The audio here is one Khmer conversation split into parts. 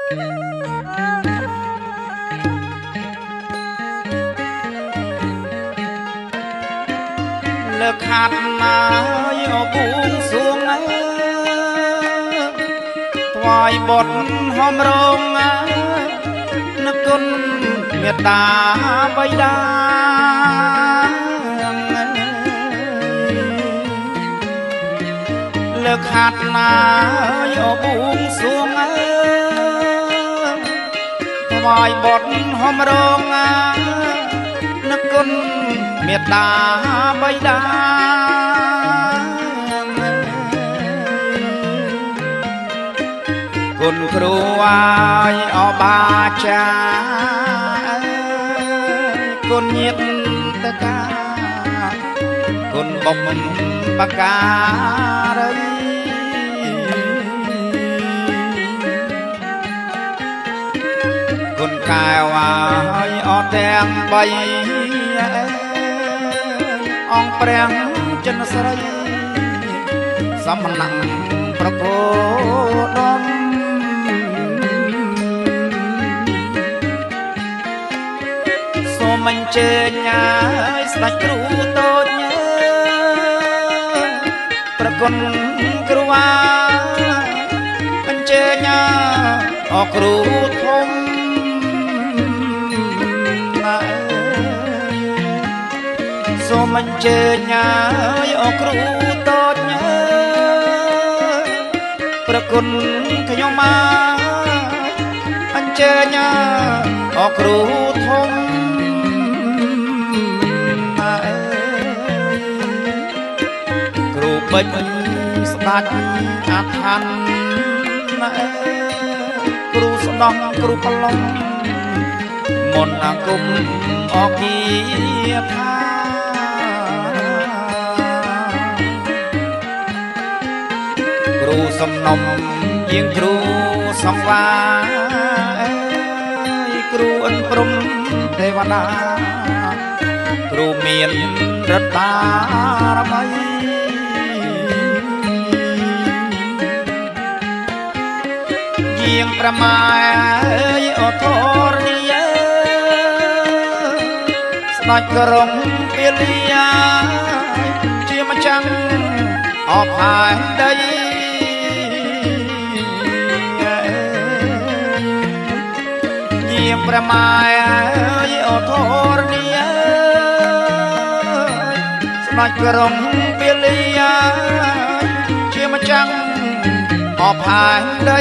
លើខាត់ណាយអបួងសួងថ្វាយបុត្រហមរងនឹកគុណមេត្តាបិតាលើខាត់ណាយអបួងសួងថ្វាយបុត្រហមរងនឹកគុណមេត្តាបិតាគុណគ្រូអាយអបាចាគុណញាតិតកាគុណបំបការីគុណកែវអាយអត់ទាំងបីអង្គព្រះចិនស្រីសំណាក់ប្រគដមសូមអញ្ជើញឲ្យស្ដេចគ្រូតូចប្រគុណគ្រូអាអញ្ជើញអរគ្រូធំសូមអញ្ជើញឲ្យអរគ្រូតូចប្រគុណខ្ញុំមកអញ្ជើញអរគ្រូធំគ្រូបិចស្ដាច់អាឋានគ្រូស្ដំគ្រូប្រឡងមន្តអាគមអគិថាគ្រូសំណុំជាងគ្រូសង្វាគ្រូអិនព្រំទេវតាគ្រូមានរដ្ឋារមីជាងប្រម៉ែអធរនីស្ដេចក្រុងពាលីជាម្ចាស់អផែនដីជាងប្រម៉ែអធរនីស្ដេចក្រុងពាលីជាម្ចាស់អផែនដី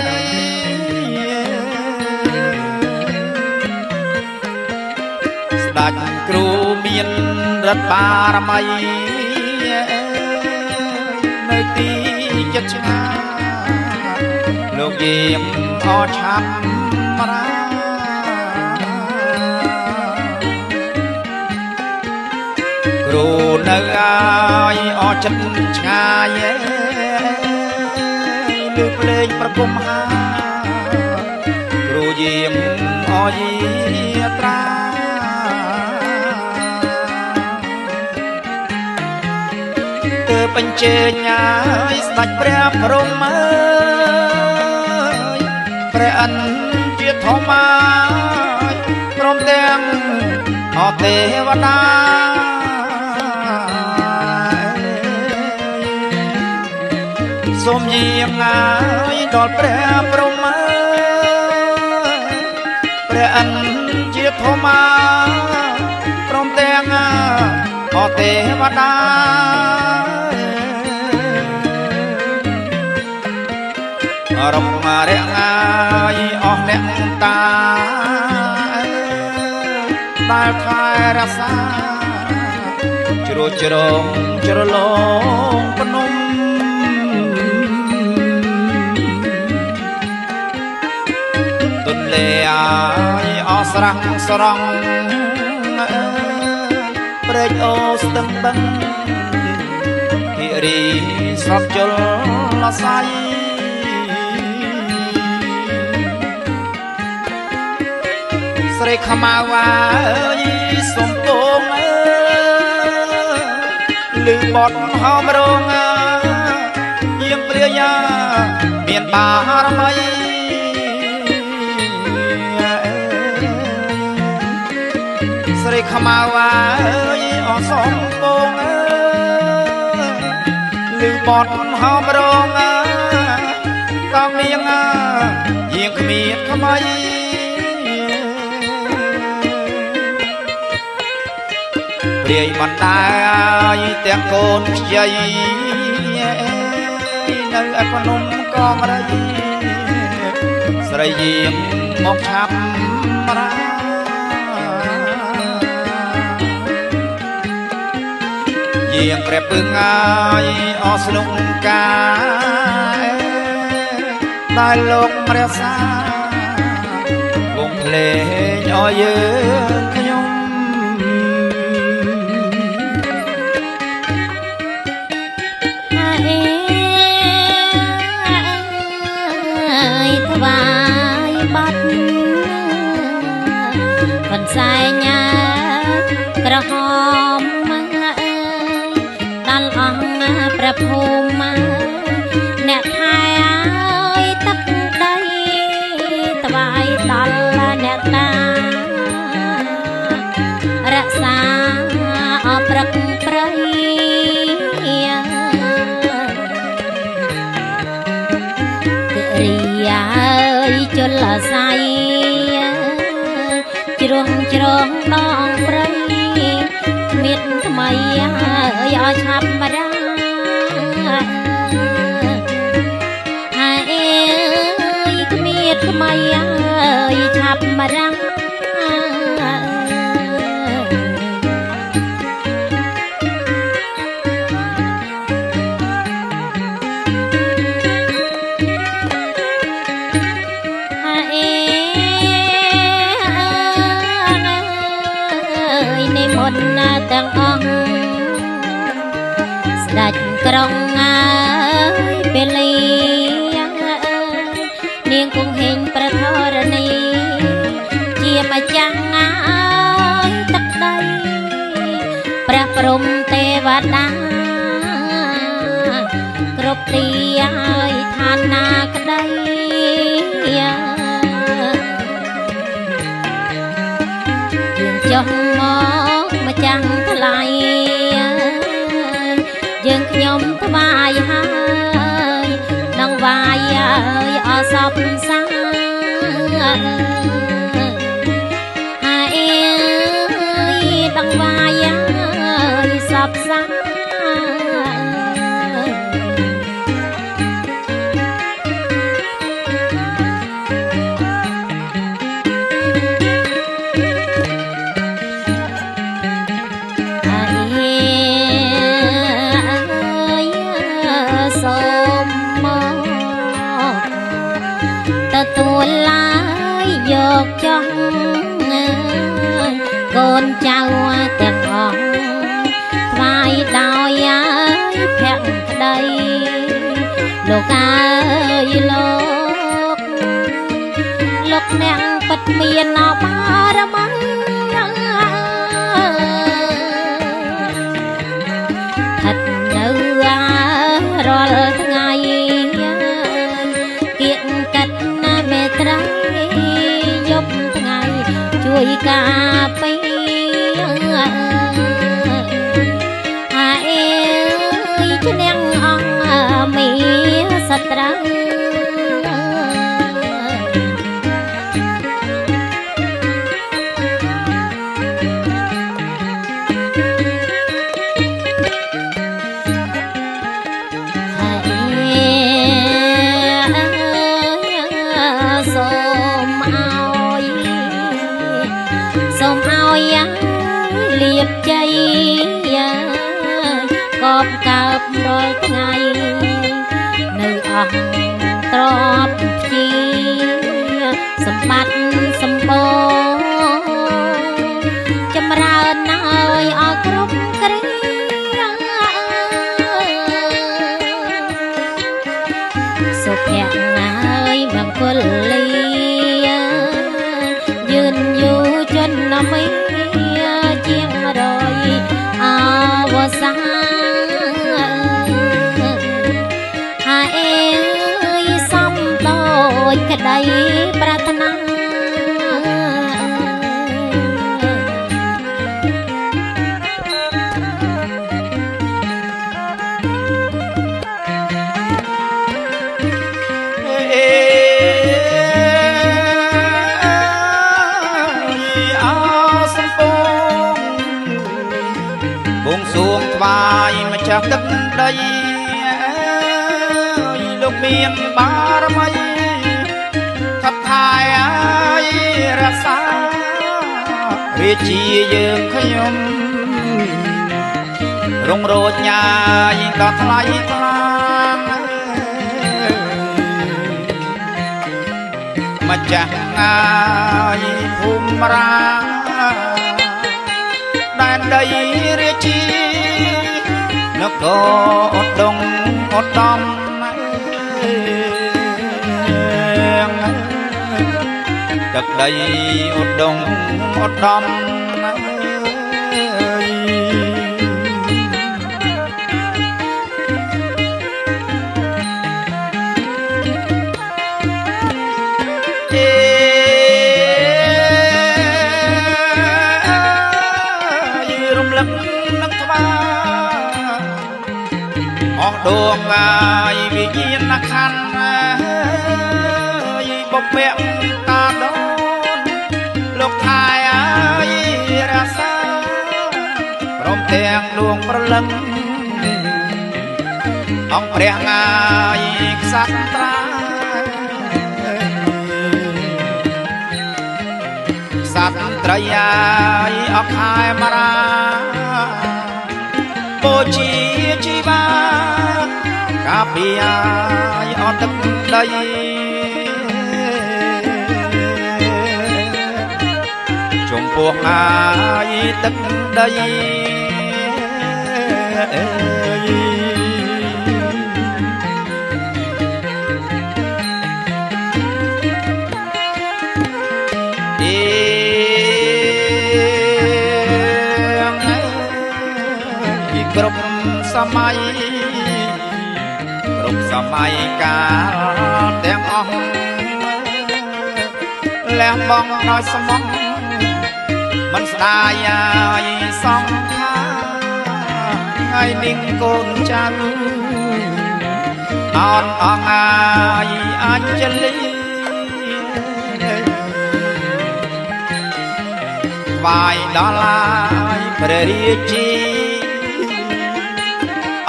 ស្ដេចគ្រូមានរដ្ឋបារមីនៅទីចិត្តឆ្ងាយលោកយាមអឆាប់រាគ្រូនៅឲ្យអចិត្តឆ្ងាយលើភ្លេងប្រគំហាគ្រូយាមអយាត្រាបញ្ជើញឲ្យស្ដេចព្រះព្រហ្មព្រះអិនជាធម្មព្រមទាំងអទេវតាសូមយាងឲ្យដល់ព្រះព្រហ្មព្រះអិនជាធម្មព្រមទាំងអទេវតារំរាំងឲ្យអស់អ្នកតាដែលថែរក្សាជ្រោះជ្រងជ្រលងភ្នំទុនលេឲ្យអស់ស្រះស្រង់ព្រែកអូស្ទឹងបឹងគិរីស្របជលស័យស្រីខ្មៅអើយសំពងលឺបត់ហោមរងយាងព្រាយាមានបារមី ខ្មៅអើយអសំពងអើយឮបត់ហោមរងអើកំនាងយាងគ្មានថ្មីព្រាយបណ្ដាយទាំងកូនខ្ចីនៅឯភ្នំកងរៃស្រីយាងមកឆាប់រាយាងព្រះពឹងអាយអស្លុកកាដែលលោកព្រះសាវងភ្លេងឲ្យយើងខ្ញុំថ្វាយបាត់ប៉ុនសែញក្រហមដល់អង្គព្រះភូមិអ្នកថែឲ្យទឹកដីថ្វាយដល់អ្នកតារក្សាអព្រឹកព្រៃជលស័យជ្រងជ្រងដងព្រៃមានថ្មីឲ្យឆាប់មកដាហើយគ្មានថ្មីឲ្យឆាប់មកដាទាំងអង្គស្ដេចក្រុងអើយពេលីនាងគង់ហេងប្រធរណីជាម្ចាស់អើយទឹកដីព្រះព្រំទេវតាគ្រប់ទីអើយឋានណាក្ដីយើងចុះមកម្ចាំងថ្លៃយើងខ្ញុំថ្វាយហើយនឹងវាយអើយអសពសាហើយដឹងវាយអើយសពសាទទួលឡាយយកចង់កូនចៅទាំងអង្គថ្វាយដោយភក្តីលោកអើយលោកអ្នកពិតមានអបារមីស្ថិតនៅរាល់ថ្ងៃគៀកកាត់មេត្រីយប់ថ្ងៃជួយការពារហើយឈ្នះអង្គមានសត្រូវសូមឲ្យលៀបជ័យកបកើបរាល់ថ្ងៃនៅអស់ទ្រព្យព្យាសម្បត្តិសម្បូរចម្រើនឲ្យអស់គ្រប់គ្រាសុភៈហើយមង្គលលាយឺនយូរចន្ទមីជាងរយអវសាហើយសំដូចក្តីប្រាថ្នា បួងសួងថ្វាយម្ចាស់ទឹកដីលោកមានបារមីថាថែឲ្យរក្សាររាជាយើងខ្ញុំរងរោចញ៉ាយក៏ថ្លៃថ្លាម្ចាស់ងាយភូមិរាដែនដីរាជានគរឧត្តមឧត្តមទឹកដីឧត្តមឧត្តមរំលឹកនឹកស្វាអស់ដួងងាយវិញ្ញាណខណ្ឌបពៈតាដូនលោកថែឲ្យរក្សាព្រមទាំងលួងប្រលឹងអង្គព្រះងាយក្សត្រាក្សត្រីឲ្យអខែមរាបូជាជីវាកាពីឲ្យអត់ទឹកដីចំពោះហើយទឹកដីគ្រប់សម័យគ្រប់សម័យកាលទាំងអស់លះបង់ដោយស្មោះមិនស្ដាយឲ្យសង្ខាថ្ងៃនេះកូនចៅអត់អងឲ្យអញ្ជលីថ្វាយដល់ហើយព្រះរាជា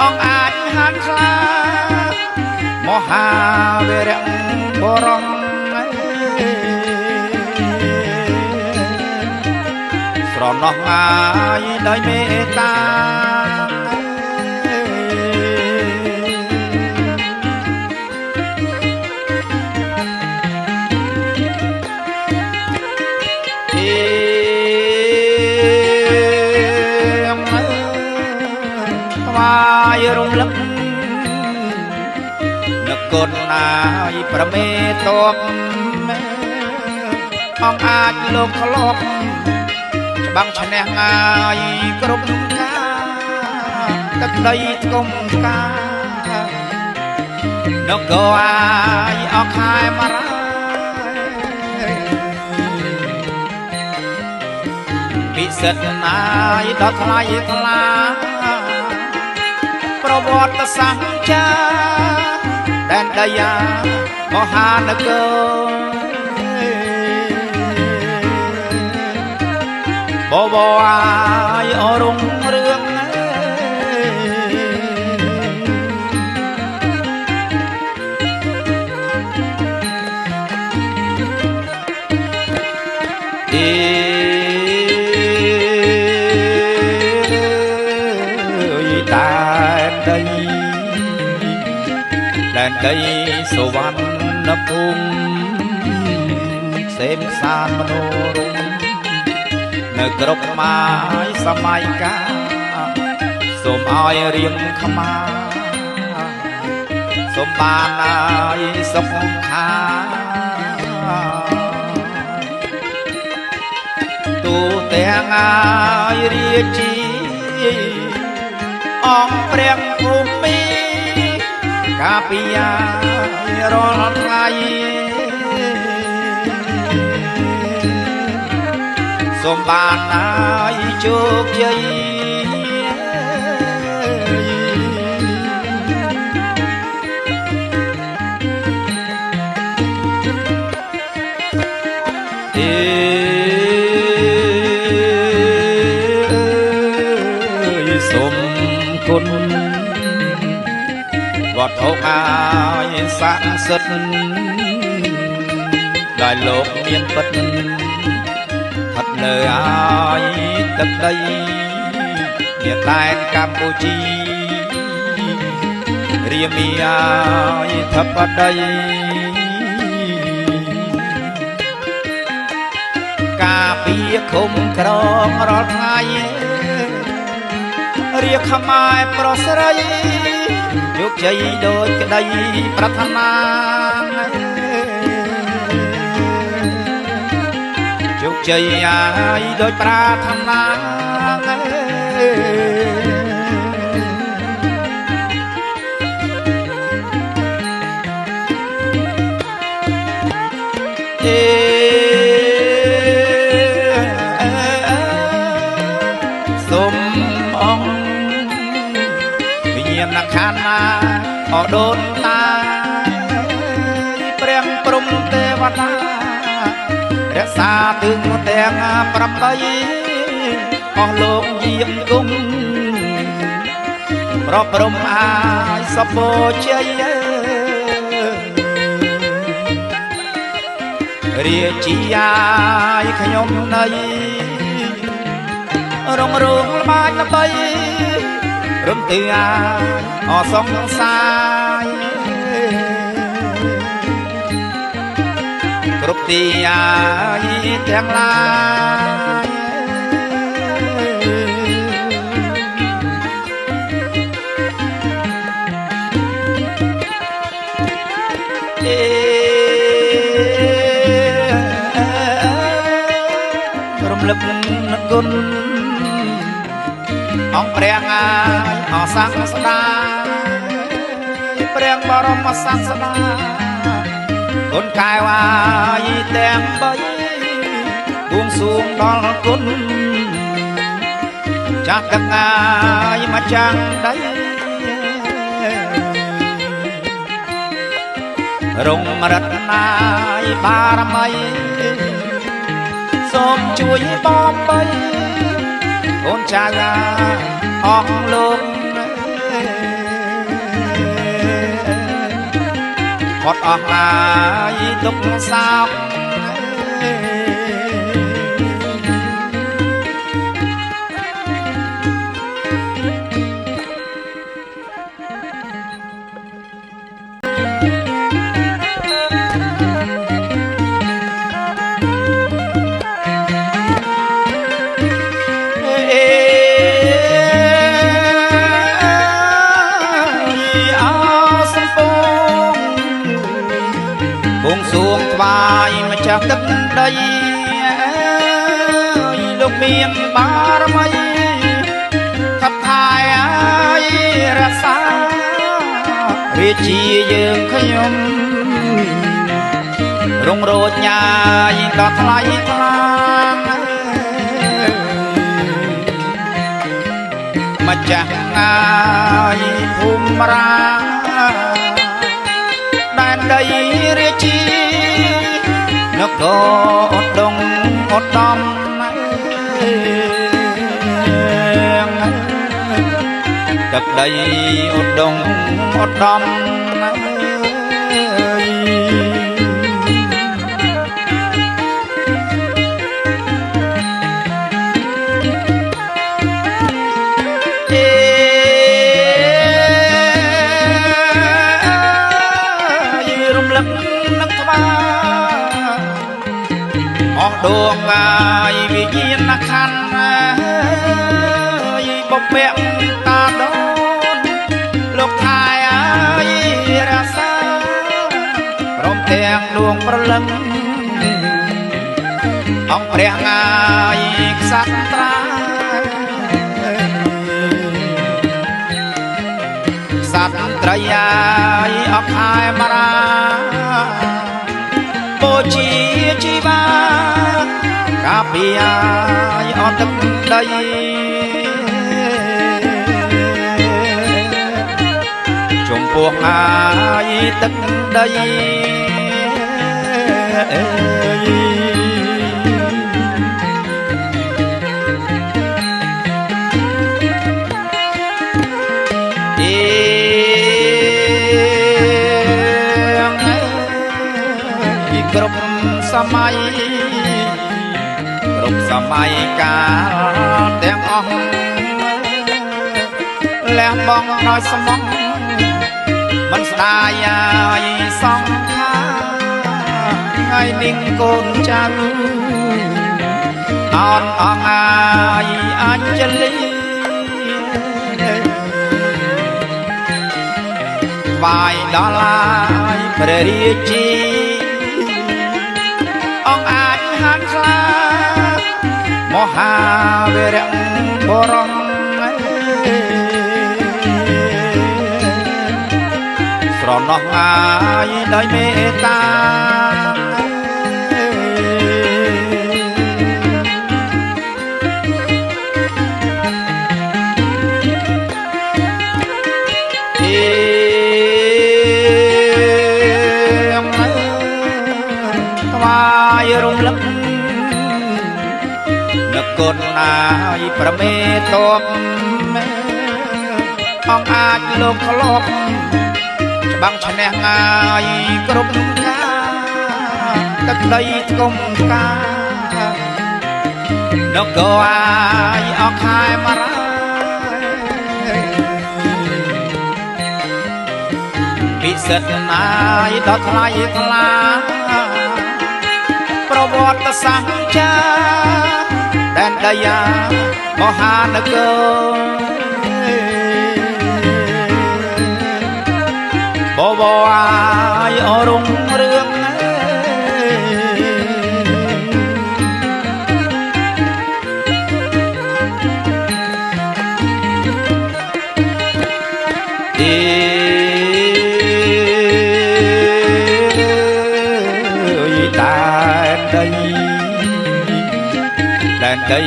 អង្គអាចហានខ្លាមហាវីរៈបរមស្រណោះហើយដោយមេត្តាថ្វាយរំលឹកនឹកគុណហើយប្រមេតបអង្គអាចលោកធ្លាប់ច្បាំងឈ្នះងាយគ្រប់ការទឹកដីថ្គុំការនគរអាយអខែមរាពិសិដ្ឋណាយដល់ថ្លៃថ្លាប្រវត្តិសាស្ត្រចាដែនដីមហានគរបបអាយអរុងរឿងដែនដីសុវណ្ណភូមិសេមសានមនោរម្យនៅគ្រប់ម៉ាយសម័យកាលសូមឲ្យរៀងខ្មាសូមបានឲ្យសុខខាទូទាំងឲ្យរាជាអង្គព្រះភូមិកាពីរាល់ថ្ងៃសូមបានឲ្យជោគជ័យ សូមគុណវត្តហោអាយស័ក្តិសិទ្ធិដែលលោកមានពិតស្ថិតនៅអាយទឹកដីជាដែនកម្ពុជារាមាយធិបតីការពារឃុំក្រងរាល់ថ្ងៃរាជខ្មែរប្រុសស្រីជោគជ័យដូចក្តីប្រាថ្នាជោគជ័យអាយដូចប្រាថ្នាសូមអង្គវិញ្ញាណក្ខន្ធណាអដូនតាព្រះព្រំទេវតារក្សាទឹងទាំង8អស់លោកយាមគុំប្រព្រំអាយសពោជ័យរាជាយាយខ្ញុំនៃរងរងល្បាច់ល្បីរំទើអាយអសងសាយគ្រប់ទីអាយទាំងឡាយរំលឹកគុណអង្គព្រះអាយអសាងស្ដាព្រះបរមសាស្តាគុណកែវអាយទាំង3បួងសួងដល់គុណចាស់ទាំងអាយមកចាំងដៃរងរតនាយបារមីសូមជួយបំបីកូនចៅអស់លោកផុតអស់ឡាយទុកសោកសួងថ្វាយម្ចាស់ទឹកដីលោកមានបារមីขับថែអាយរក្សារាជាយើងខ្ញុំរងរោចញ៉ាយដល់ថ្លៃថ្លាម្ចាស់អាយភូមិរាដែនដីរាជានគរឧត្តមឧត្តមទឹកដីឧត្តមឧត្តមដួងអាយវិញ្ញាណក្ខន្ធបបពាក់តាដូនលោកថែអាយរក្សាព្រមទាំងដួងប្រលឹងអង្គព្រះអាយក្សត្រាក្សត្រីអាយអខែមរាបូជាជីវាកាពីអាយអត់ទឹកដីចំពោះអាយទឹកដី សម័យគ្រប់សម័យកាលទាំងអស់លះបង់ដោយស្មោះមិនស្ដាយឲ្យសងខាថ្ងៃនាងកូនចៅអនអងអាយអញ្ជលីថ្វាយដល់ឡាយព្រះរាជាអង្គអាចហានខ្លាមហាវីរៈបុរសស្រណោះអាយដោយមេត្តារំលឹកនឹកកូនណាយប្រមេតបអង្គអាចលោកក្លប់ច្បាំងឈ្នះងាយគ្រប់ការទឹកដីគុំការនគរអាយអខែមរាពិសិដ្ឋណាយដល់ថ្លៃថ្លាប្រវត្តិសាស្ត្រចាដែនដីយាមហានគរបបអាយអរុងរឿងដែនដី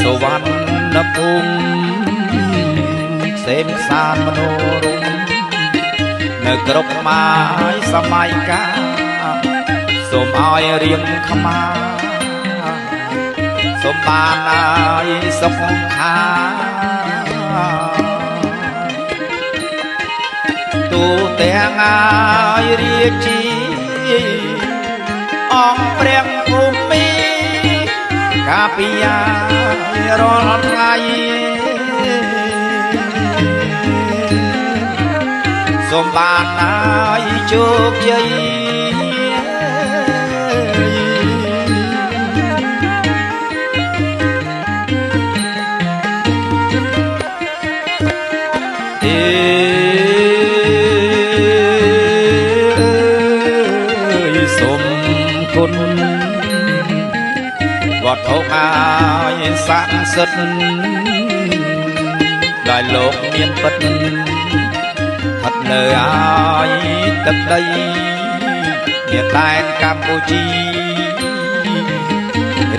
សុវណ្ណភូមិផ្សេងសានមនោរម្យនៅគ្រប់ម៉ាយសម័យកាលសូមឲ្យរៀងខ្មាសូមបានឲ្យសុខខាទូទាំងឲ្យរាជាអង្គព្រះភូមិកាពីយារាល់ថ្ងៃសូមបានឲ្យជោគជ័យសូមគុណវត្ថុឲ្យស័ក្តិសិទ្ធិដែលលោកមានពិតស្ថិតនៅឲ្យទឹកដីជាដែនកម្ពុជា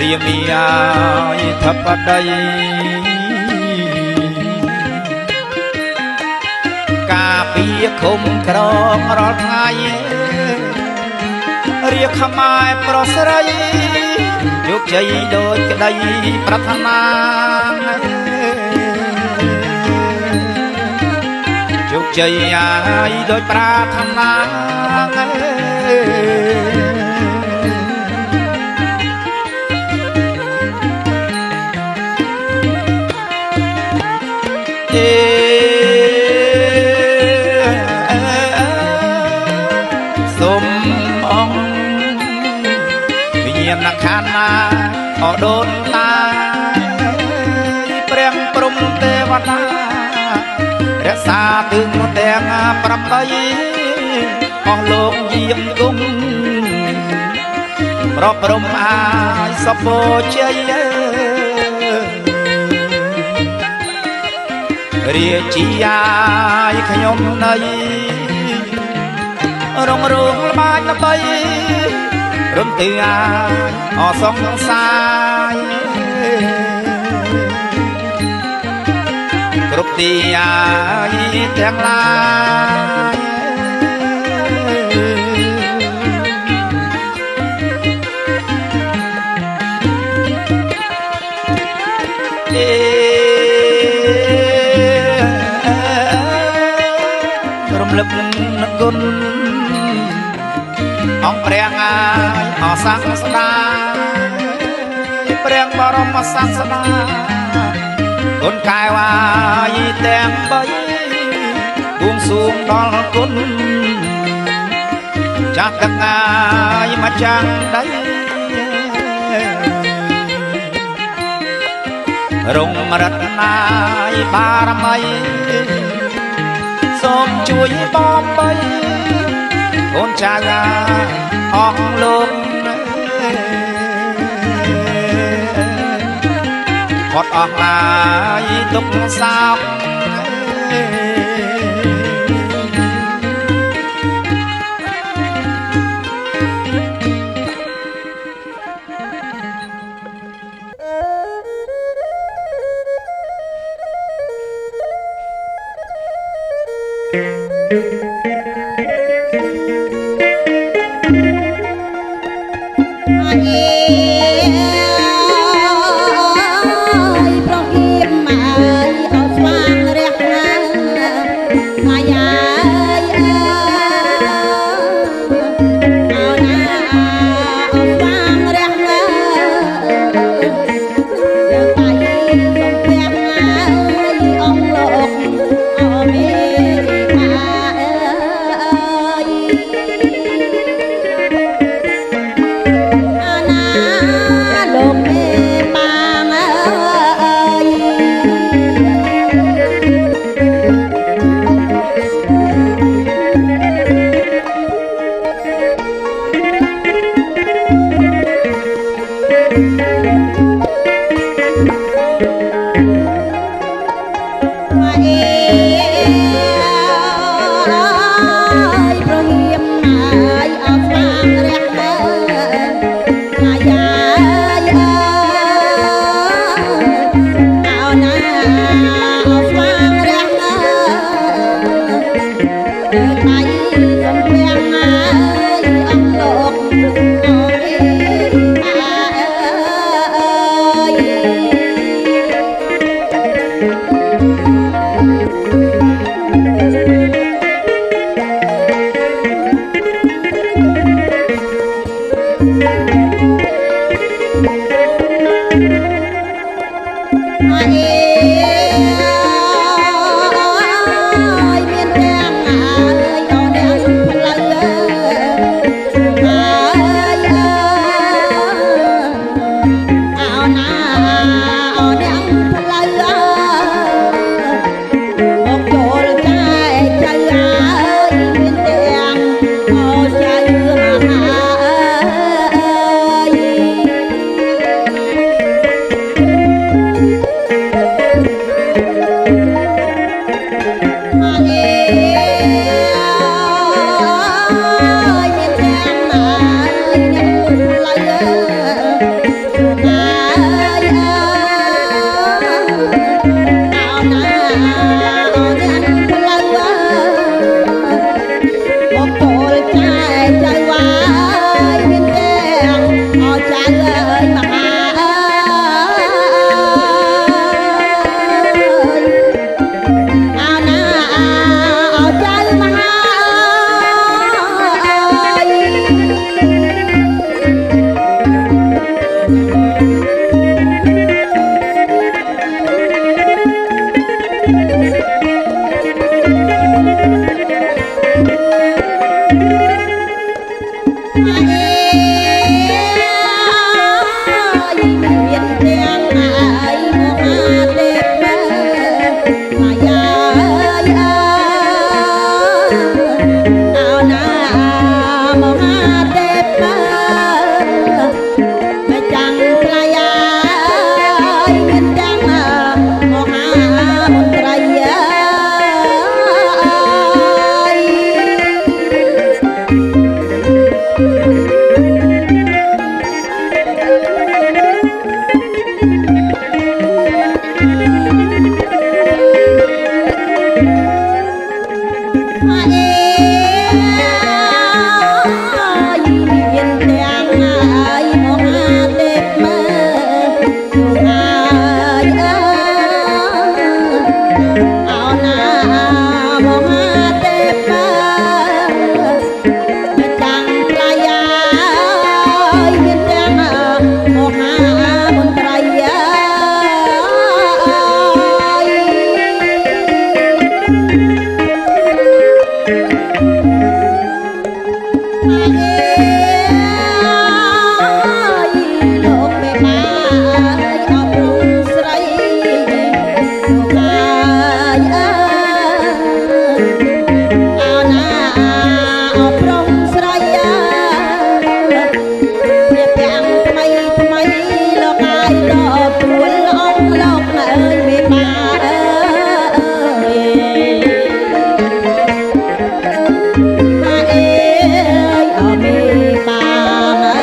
រាមាឲ្យធិបតីការពារឃុំក្រងរាល់ថ្ងៃរាជខ្មែរប្រុសស្រីជោគជ័យដូចក្តីប្រាថ្នាជោគជ័យឲ្យដូចប្រាថ្នាសូមអង្គវិញ្ញាណក្ខន្ធណាអដូនតាព្រះព្រំទេវតារក្សាទិសទាំង8អស់លោកយាមគុំប្រព្រំអាយសពោជ័យរាជាយាយខ្ញុំនៃរងរងល្បាញល្បីរំទើអាយអសងសាយគ្រប់ទីអាយទាំងឡាយរំលឹកគុណអង្គព្រះអាយ អសាស្តា ព្រះបរមសាស្តាគុណកែវាយទាំងបីបួងសួងដល់គុណចាស់ទាំងងាយមកចាំងដីរងរតនាយបារមីសូមជួយបំបីអូនចៅអស់លោកផុតអស់ឡាយទុកសោក เอาหน้าเอาพรหมสรายเรียบแยังทำไมโลกายโลกปวดโลกโลกเอ้ยไม่มาเอ้ยมาเอ้ยเอาไม่มาเอ้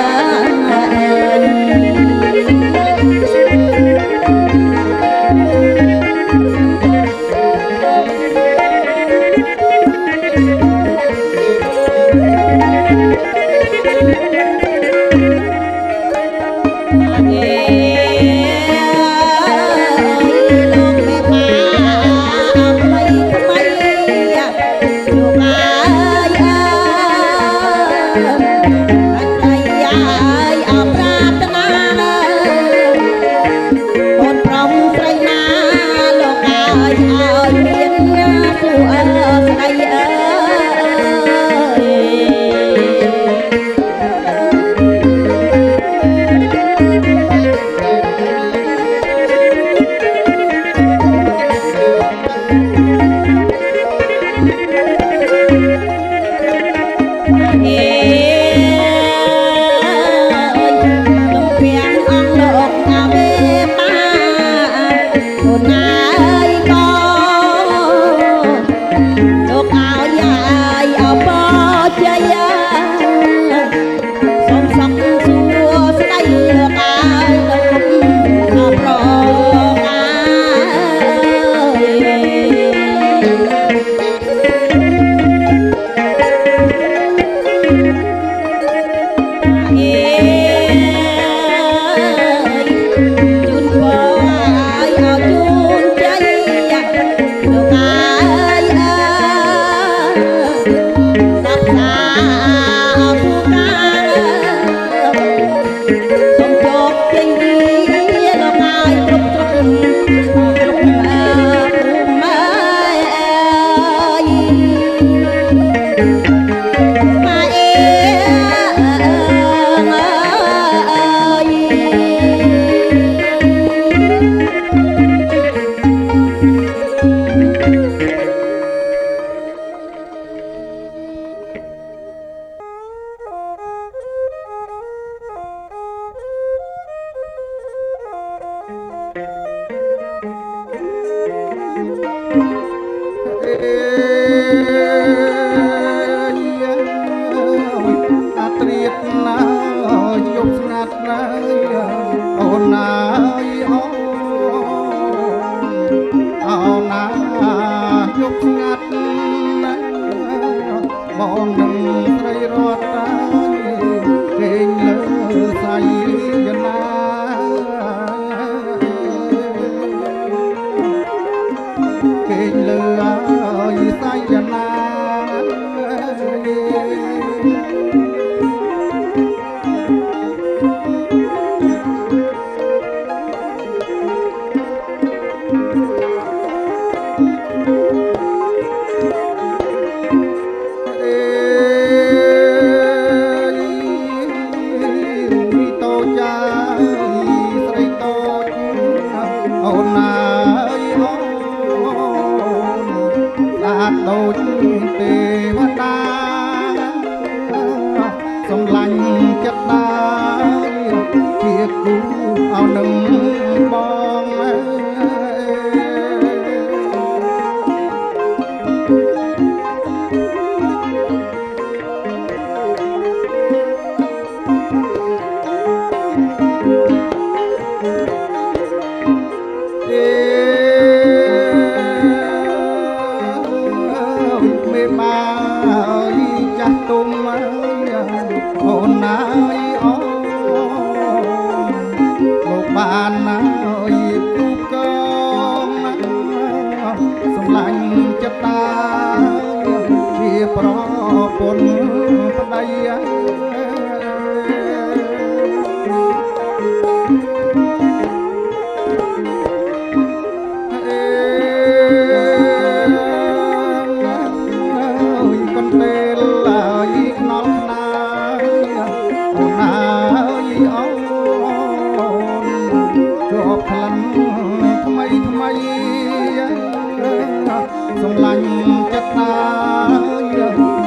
សម្លាញ់ ញ់ចិត្តណា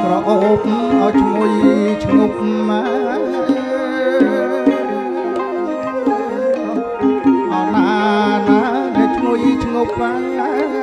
ក្រអូបឲ្យឈ្ងុយឈ្ងប់មកអរណាដែលឈ្ងុយឈ្ងប់មក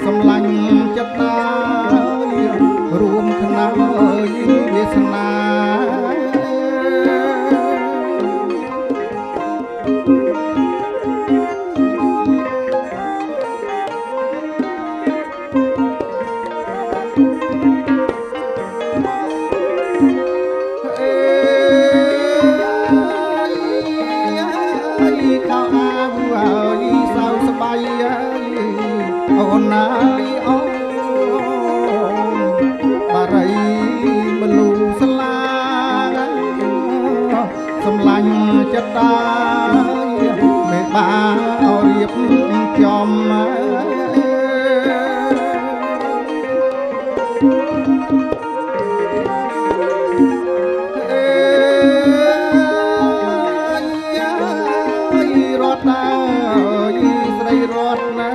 សំឡាញ់ចិត្តណារួមខ្នើយវាសនាអូនណាយអូនបារីមនុស្សស្លាសំឡាញ់ចិត្តតាមេបារៀបចំរត់ណាស្រីរត់ណា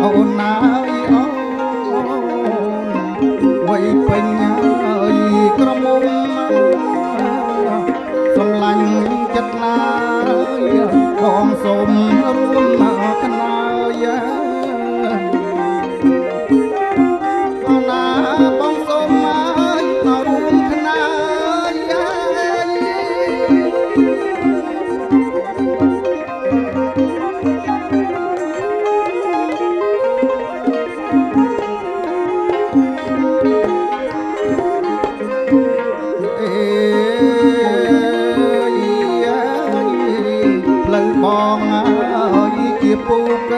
អូនណាយអូនវ័យពេញហើយក្រមុំសំឡាញ់ចិត្តណាបងសូមរួមមកខ្នើយអូនណាបងសូមមករួមខ្នើយផ្លូវបងជាពូក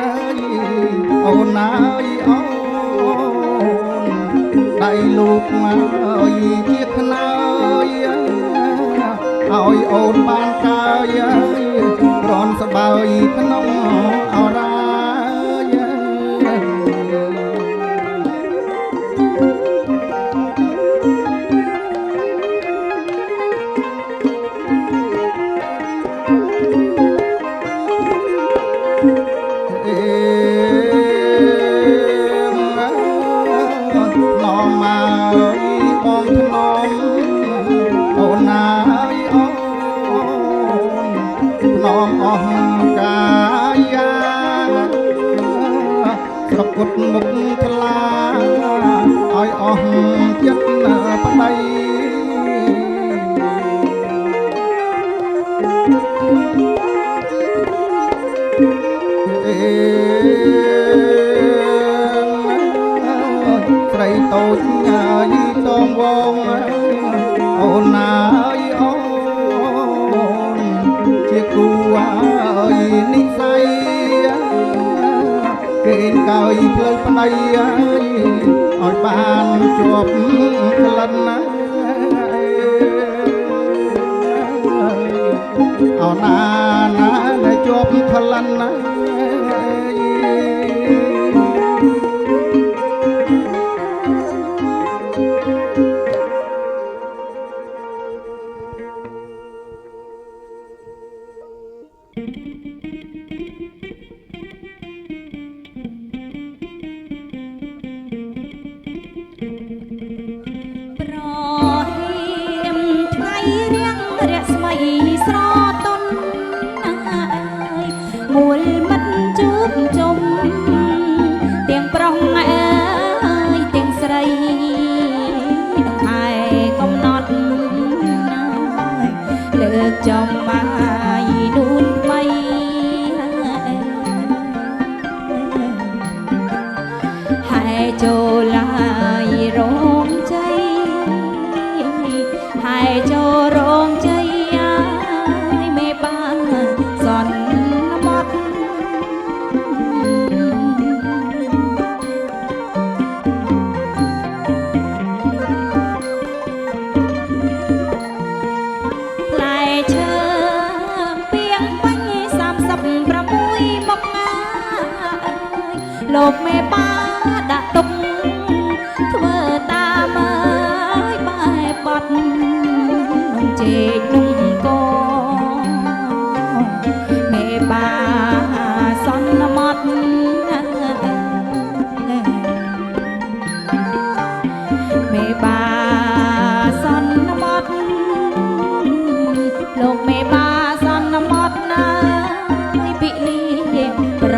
អូនណាយអូនដៃលោកមកជាខ្នើយឲ្យអូនបានកាយរនសបើយក្នុងអរាយបងថ្នមអូនណាយអូនថ្នមអស់កាយាស្រពុតមុខថ្លាឲ្យអស់ចិត្តប្តីស្រីតូចញីតងវងអូនណាយអូនជាគូហើយនិស័យគេកើយផ្លូវប្តីឲ្យបានជាប់ក្លិនណាអូនណាដែលជាប់ក្លិនណាប្រហៀមថ្ងៃរៀងរស្មីស្រទន់ណាស់អើយមូល លោកមេបាដាក់ទុកធ្វើតាមអើយបែបបាត់នំជែកនំកមេបាសន្មត់មេបាសន្មត់លោកមេបាសន្មត់ណាយពិលីប្រ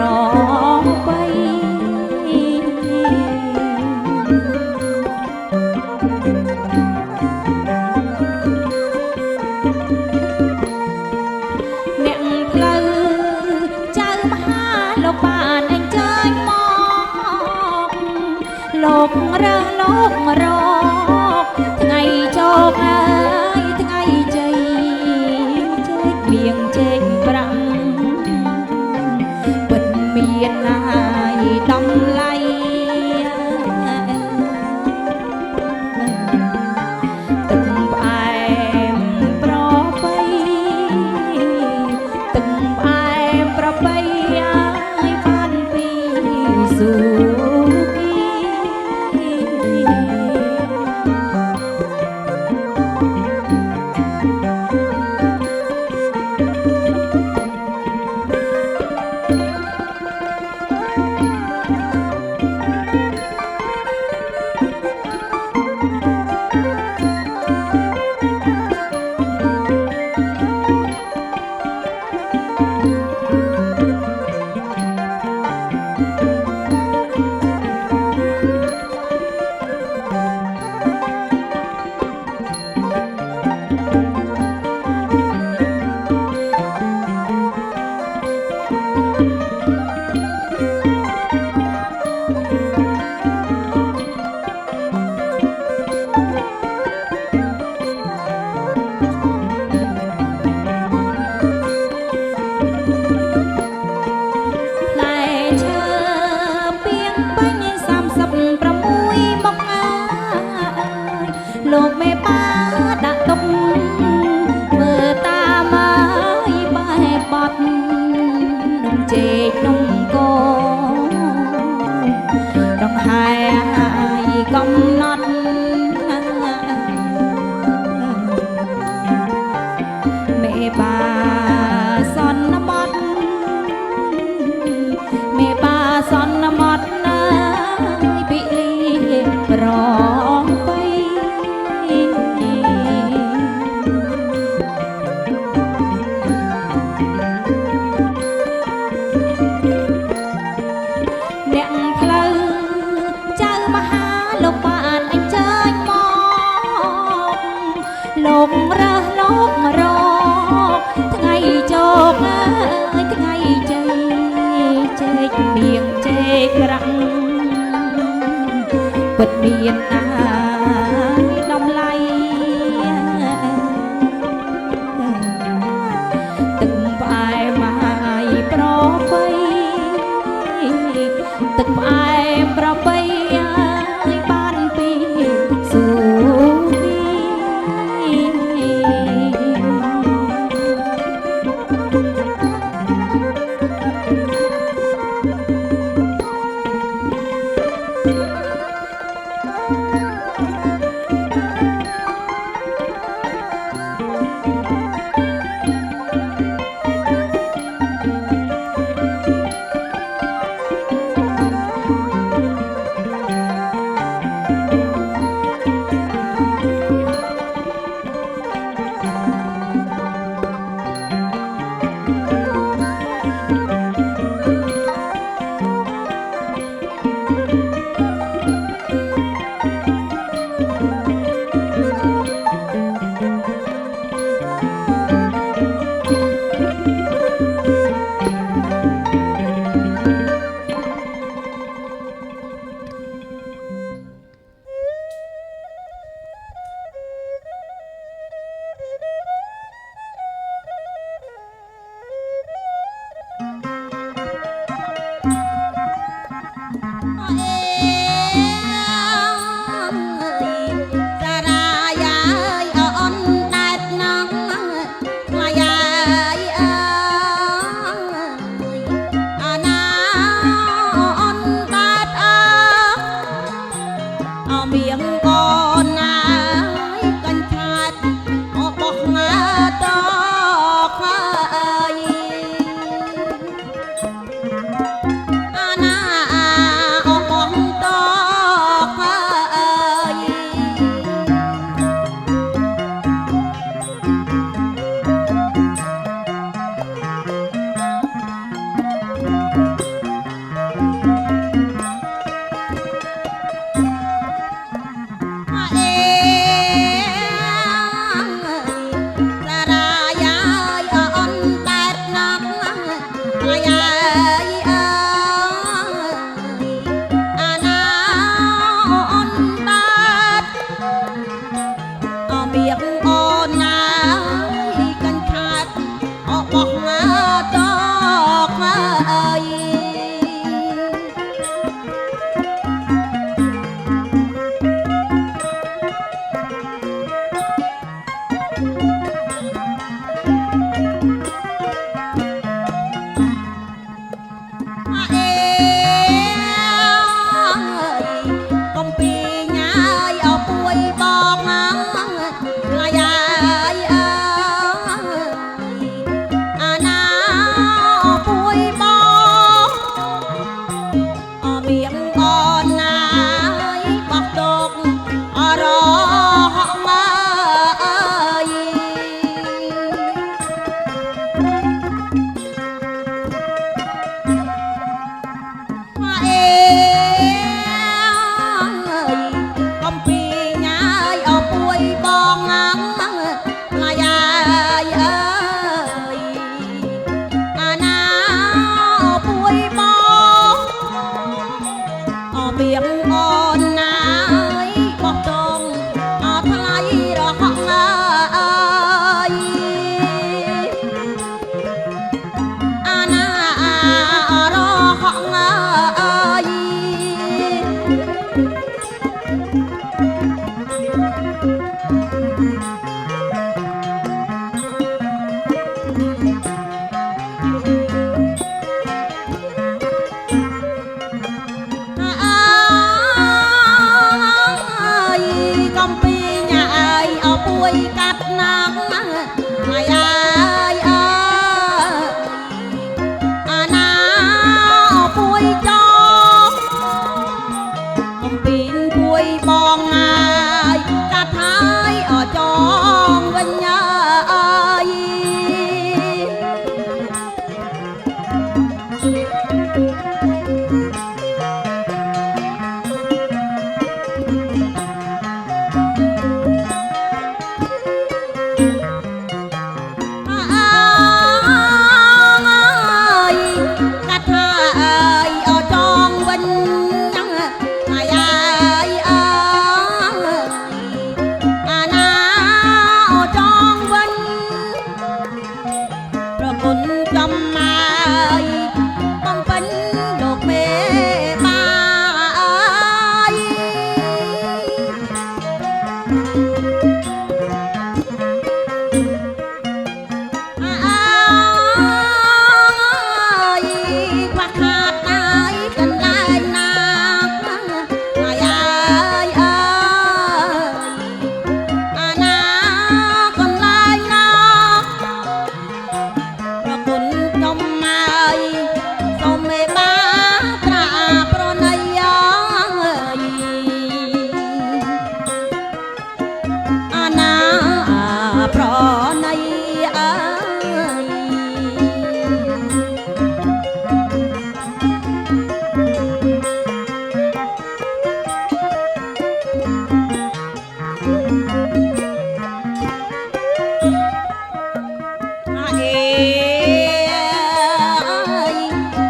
បី លោករើលោករកថ្ងៃជោគអើយថ្ងៃជ័យជែកបៀងជែកប្រាំពិតមានណាយដំឡៃទឹកផ្អែមប្របីទឹកផ្អែមប្របីអើយបានពីស៊ូ លោកមេបាដាក់ទុកមើលតាមអើយបែបបាត់នំជែកនំកដងហែកំណត់មេបាសន្មត់មេបាសន្មត់ណាយពិលីប្រលោករើសលោករកថ្ងៃជោគអើយថ្ងៃជ័យជែកបៀងជែកប្រាំងពិតមានណាយដំឡៃទឹកផ្អែមហើយប្របីទឹកផ្អែមប្របីហើយបានពីស៊ូ អ អបៀងអូនណាយបោះតងអថ្លៃរហ័ងអើយអាណារហ័ងអើយកំពីញ៉ាយអពួយកាត់ណាស់អាយអើយអាណាអពួយចងកំពីពួយបងណាយកាត់ហើយអចងវិញអើយកាត់ហើយអចងវិញអាយអើយអាណាអចងវិញប្រគុណចំម៉ាយបំពេញលោកមេបាយអើយខ្វះខាតណាយកន្លែងណាអាយអើយអាណាកន្លែងណាប្រគុណចំម៉ាយសូមមេបាត្រាប្រណីអាណាប្រណីអើយអេ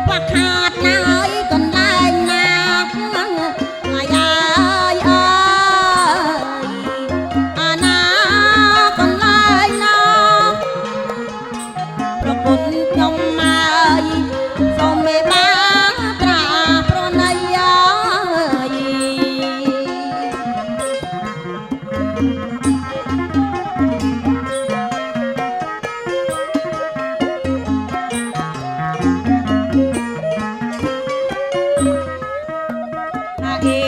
ខ្វះខាតណាយកន្លែងណាអាយអើយអាណាកន្លែងណាប្រគុណខ្ញុំមកសូមមេបាត្រាប្រណីអើយអេ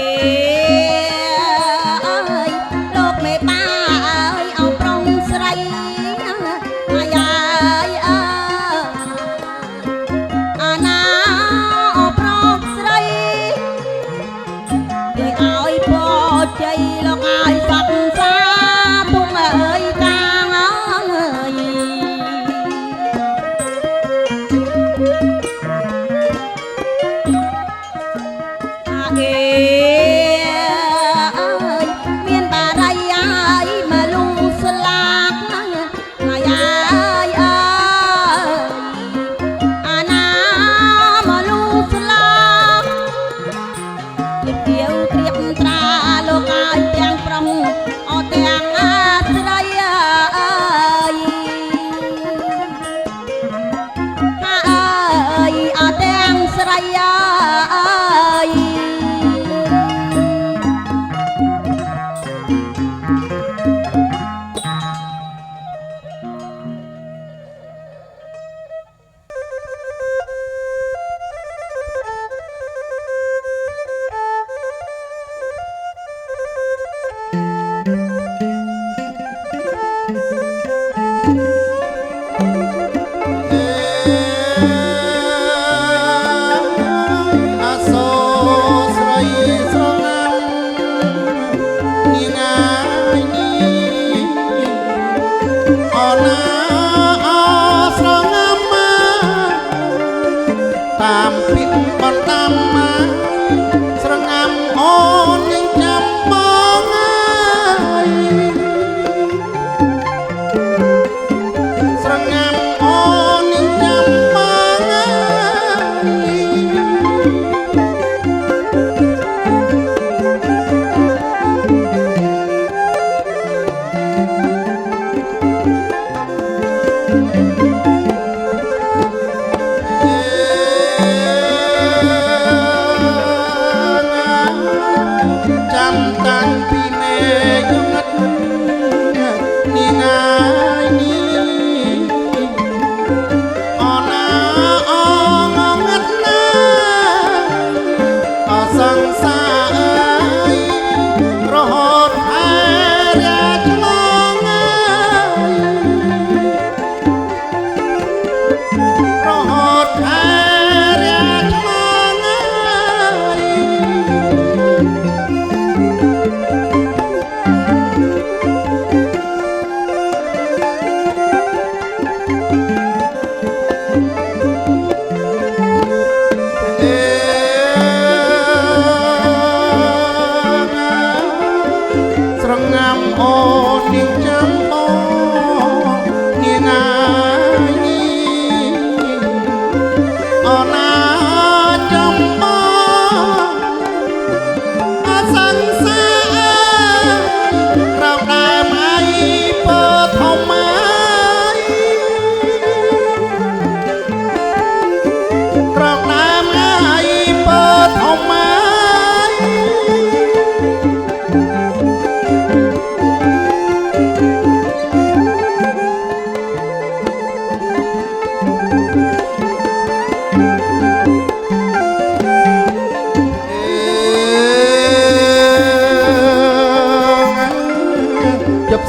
អើយលោកមេបាអើយអោប្រុងស្រីអាយអើយអាណាអោប្រុងស្រីនិយាយឲ្យពរជ័យលោកឲ្យសត្វសាពុំអើយតាងអើយអេអើយមានបារីអើយមកលូស្លាប់អាយអើយអាណាមកលូស្លាប់ពីពីវព្រៀបត្រាលោកឲ្យទាំងប្រុងអត់ទាំងស្រីអើយអើយអត់ទាំងស្រីអើយ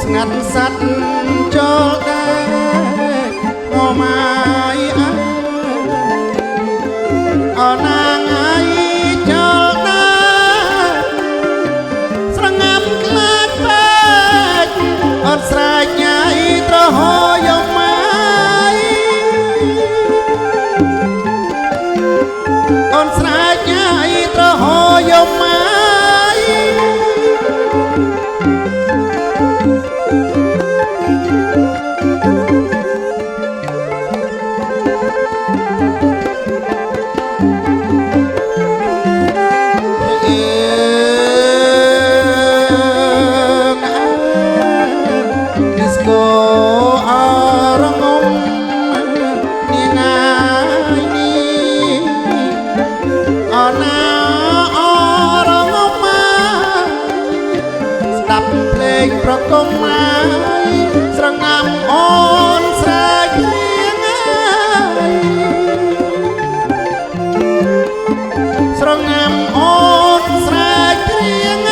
ស្ងាត់សាត់ចូលដែរមកមកអើអណាងអើយចូលដែរស្រងាប់ខ្លាចពេកអត់ស្រែកញ៉ៃត្រហយកមកអូនស្រែកញ៉ៃត្រហយកមកប្រកុំមកស្រងាំអូនស្រែករៀងស្រងាំអូនស្រែករៀង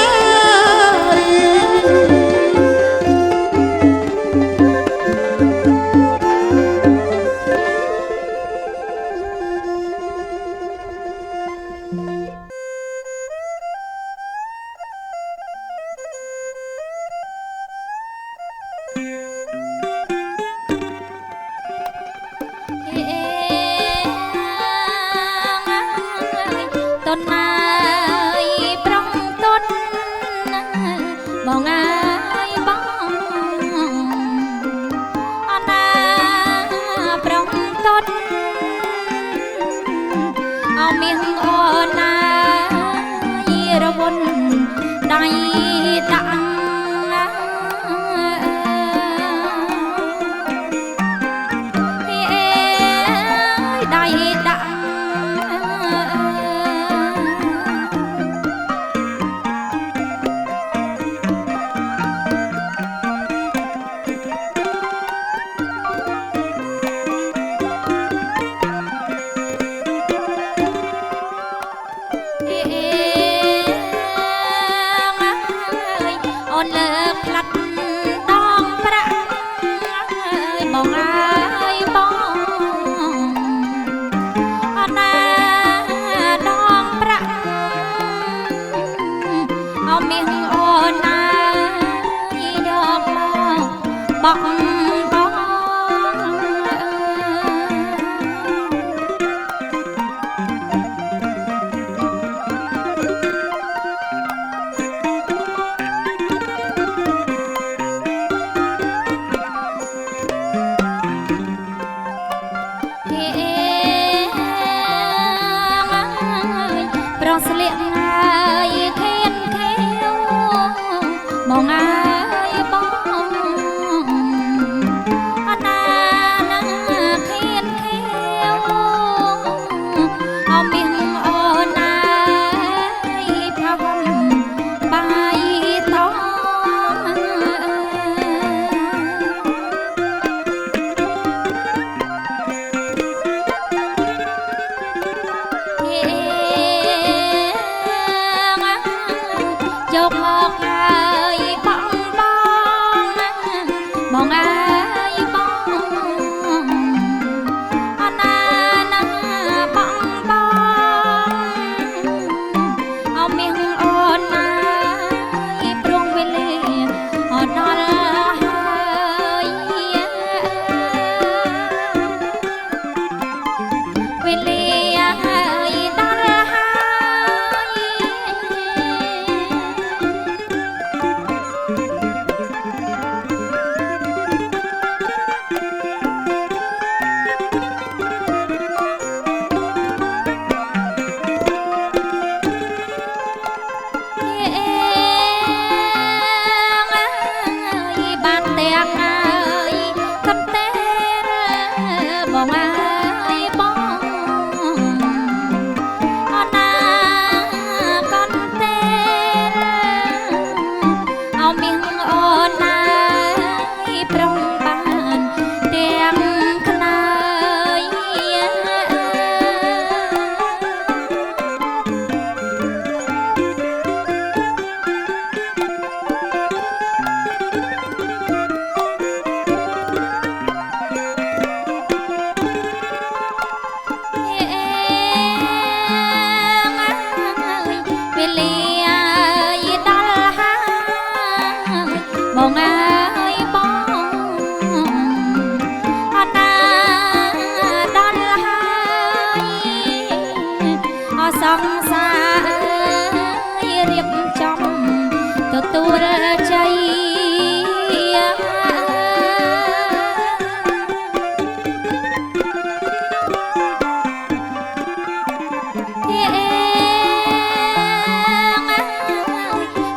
លាដល់ហើយបងអើយបងអត់តាដល់ហើយអសង្សាររៀបចំទទួលជ័យ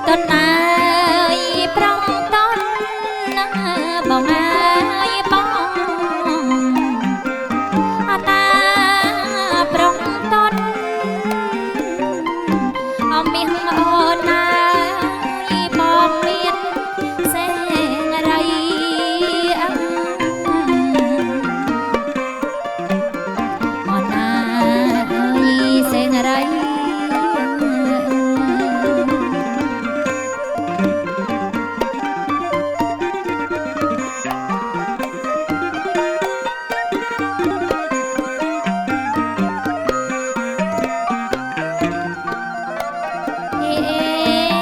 តនអើយប្រងតនបងអើយបងអតាប្រងតនអមាសអូនអើយបងមានសេរីអូនអើយសេរី เ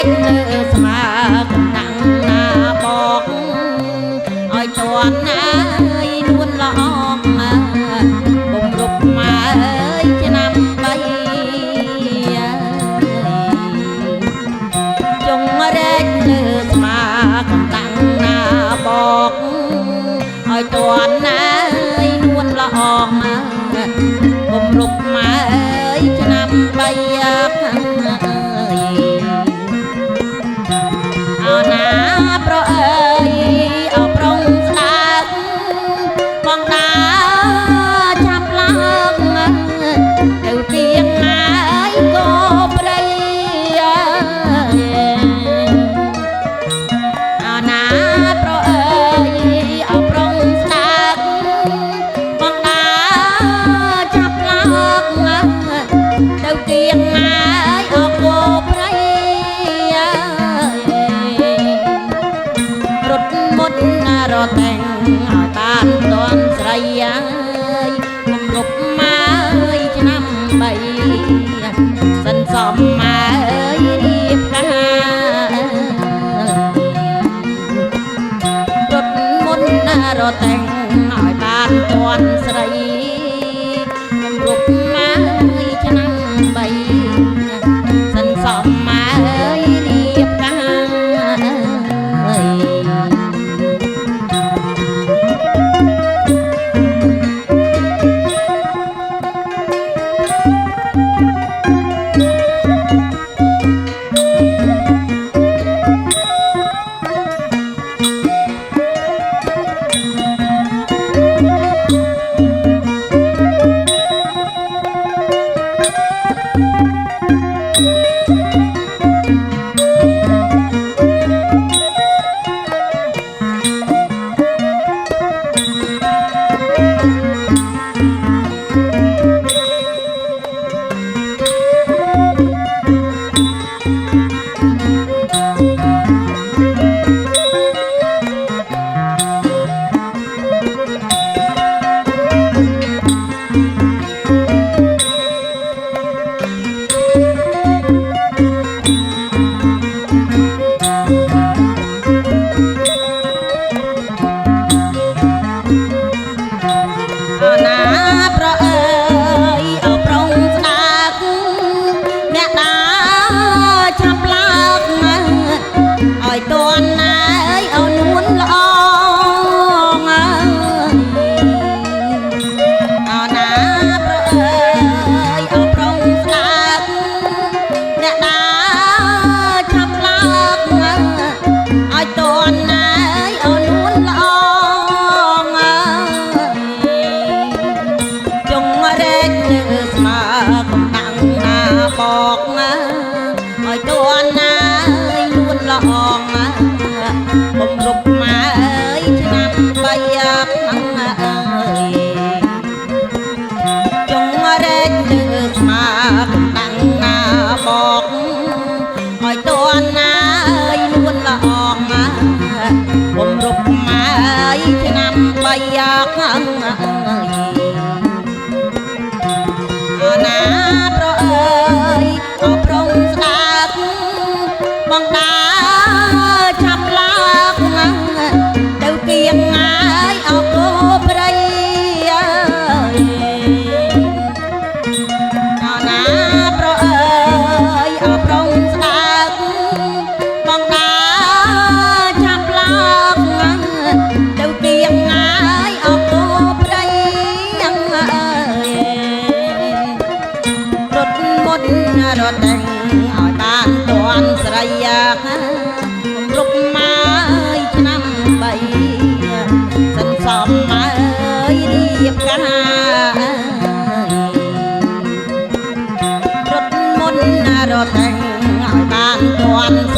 កលើស្មាកំតាំងណាបកឲ្យតន់ណាយនួនល្អងបំរុបម៉ែឆ្នាំបីចុងរែកលើស្មាកំតាំងណាបកឲ្យតន់ណាយនួនល្អងបំរុបម៉ែឆ្នាំបីណាប្រអើយអបរងស្ដាប់បងដាចាប់ឡើងទៅទៀងណាយក៏ព្រៃណាប្រអើយអបរងស្ដាប់បងដាចាប់ឡើងទៅទៀងណាយអកក៏ព្រៃរត់តែងឲ្យបានតន់ស្រីអើយគំរប់ម៉ែឆ្នាំបីសិនសំម៉ែរៀបការរត់មុនរត់តែងឲ្យបានតន់ស្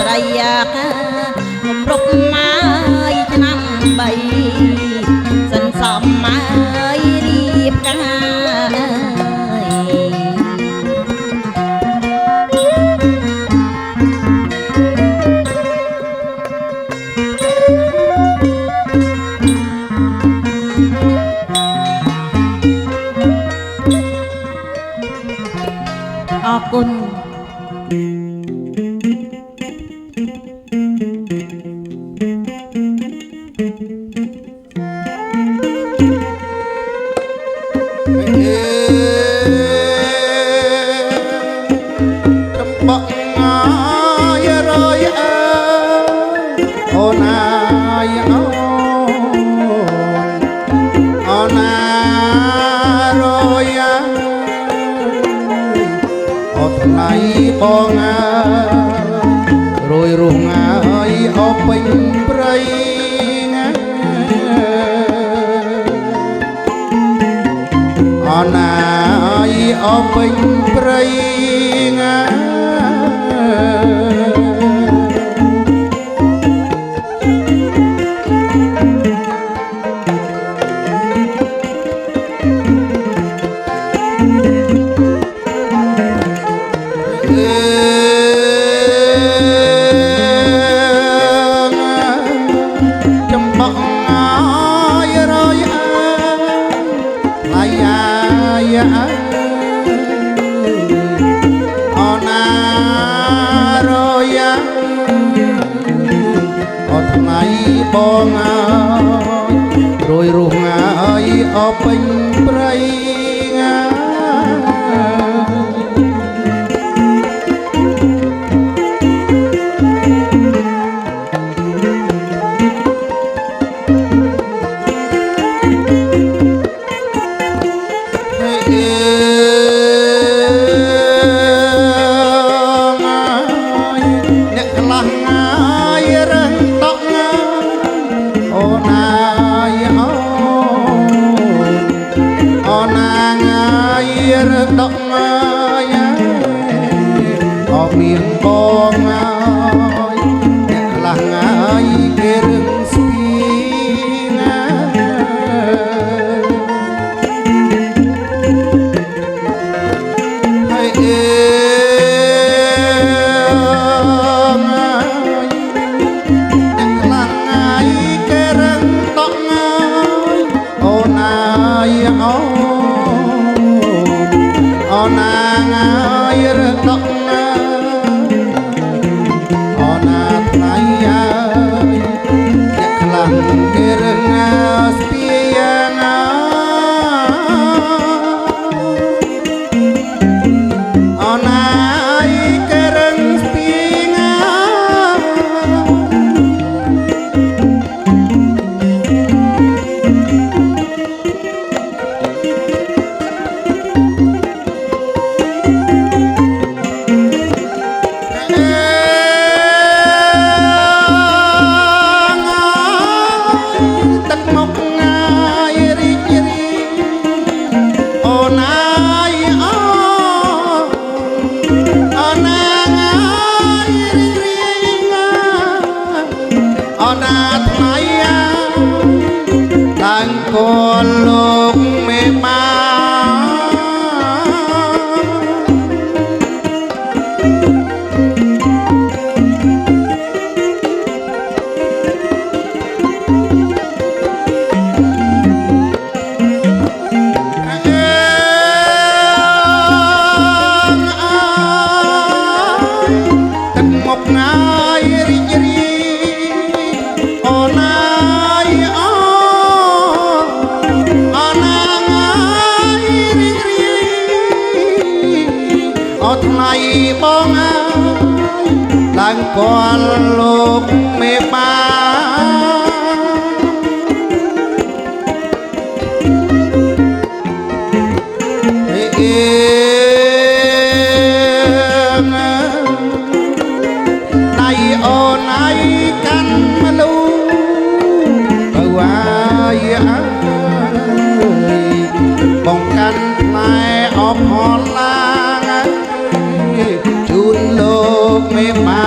រីគំរប់ម៉ែឆ្នាំបីសិនសំម៉ែរៀបការ អូនណារយអត់ថ្លៃបងរយរស់ងាយអបពេញព្រៃអូនណាអបពេញព្រៃបងរយរស់ងាយអបពេញព្រៃអ្នកខ្លះងាយរឹងតក់អូណាយអូណាងាយរឹងតក់អបមានបងអ្នកខ្លះងាយគេរឹងស្ពីណាហើយអូណាងាយរដកអូណាថ្លៃអ្នកខ្លាំងគេរងស្ពាយណាអូណាគេរងស្ពាយណាcon lúc mê ma tật một ngày ri ri ô nay ở ngày bóng đang còn lúc mê ba này ô này căn mà lu bầu ai bông căn này ốp hòn la chun lô mê ma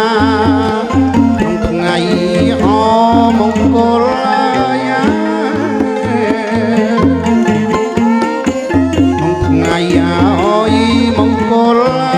trong ngày o mong cô la trong ngày oi mong cô la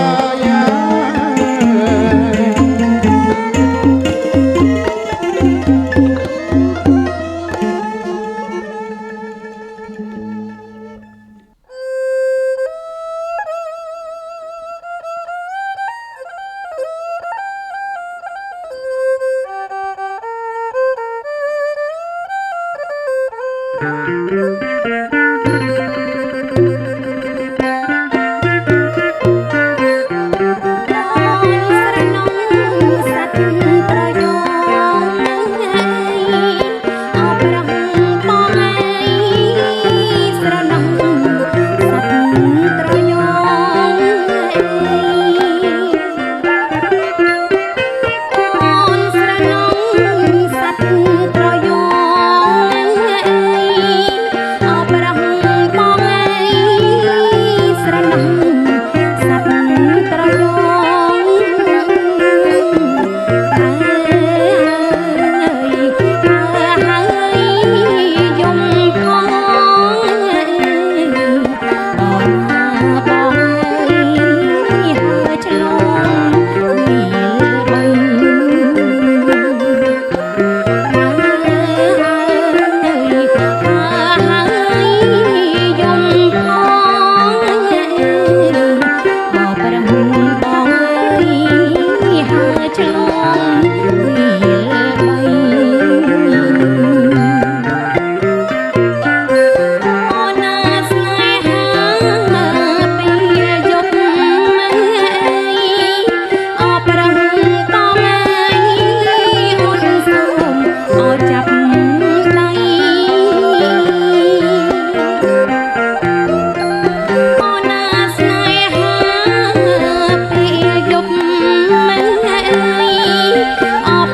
អ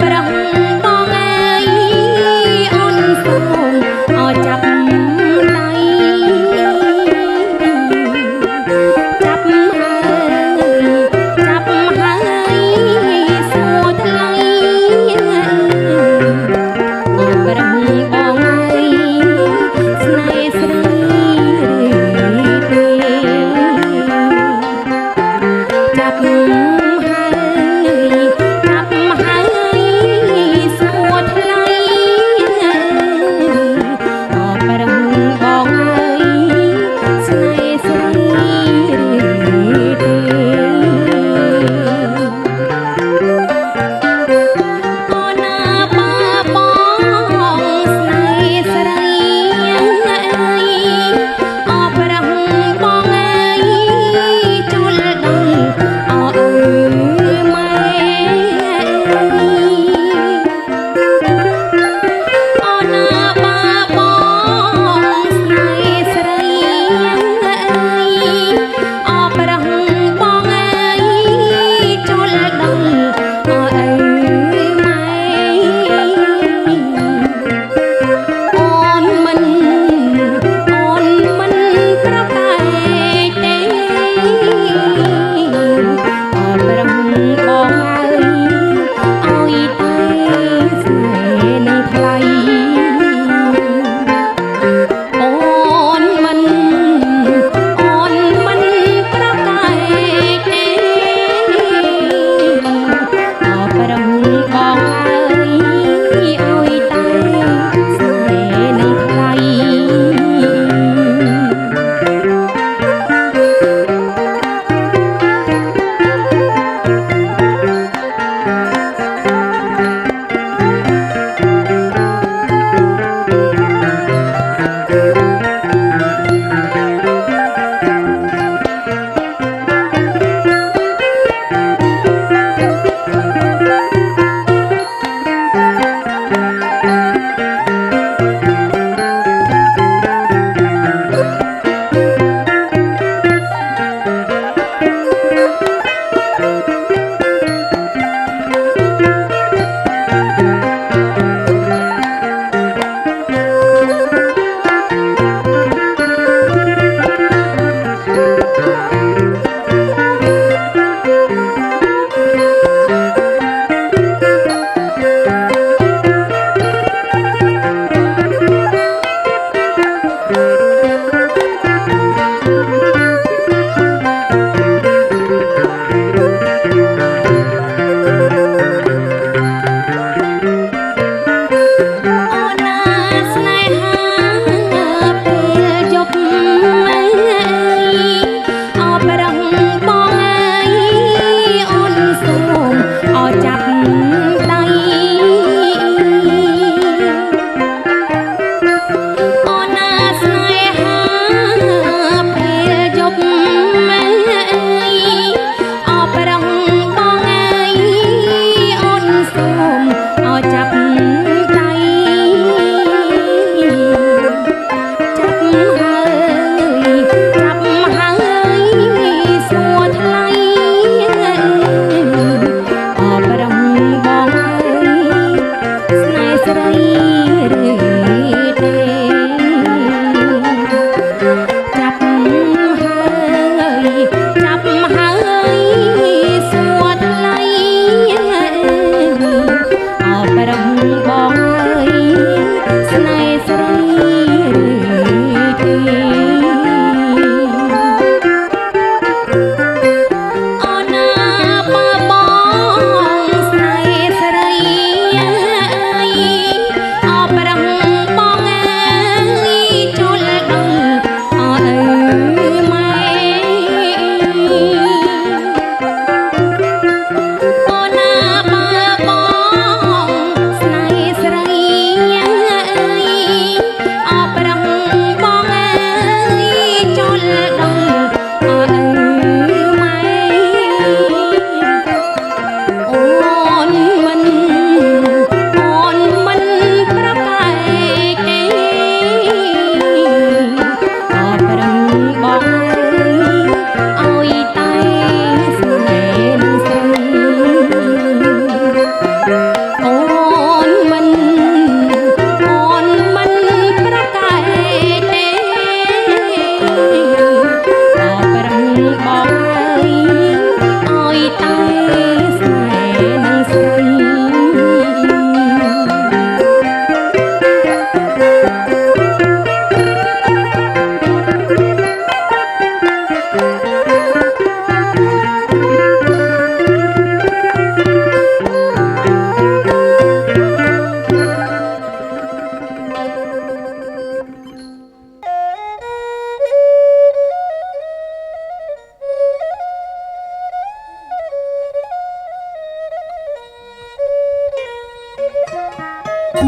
ស្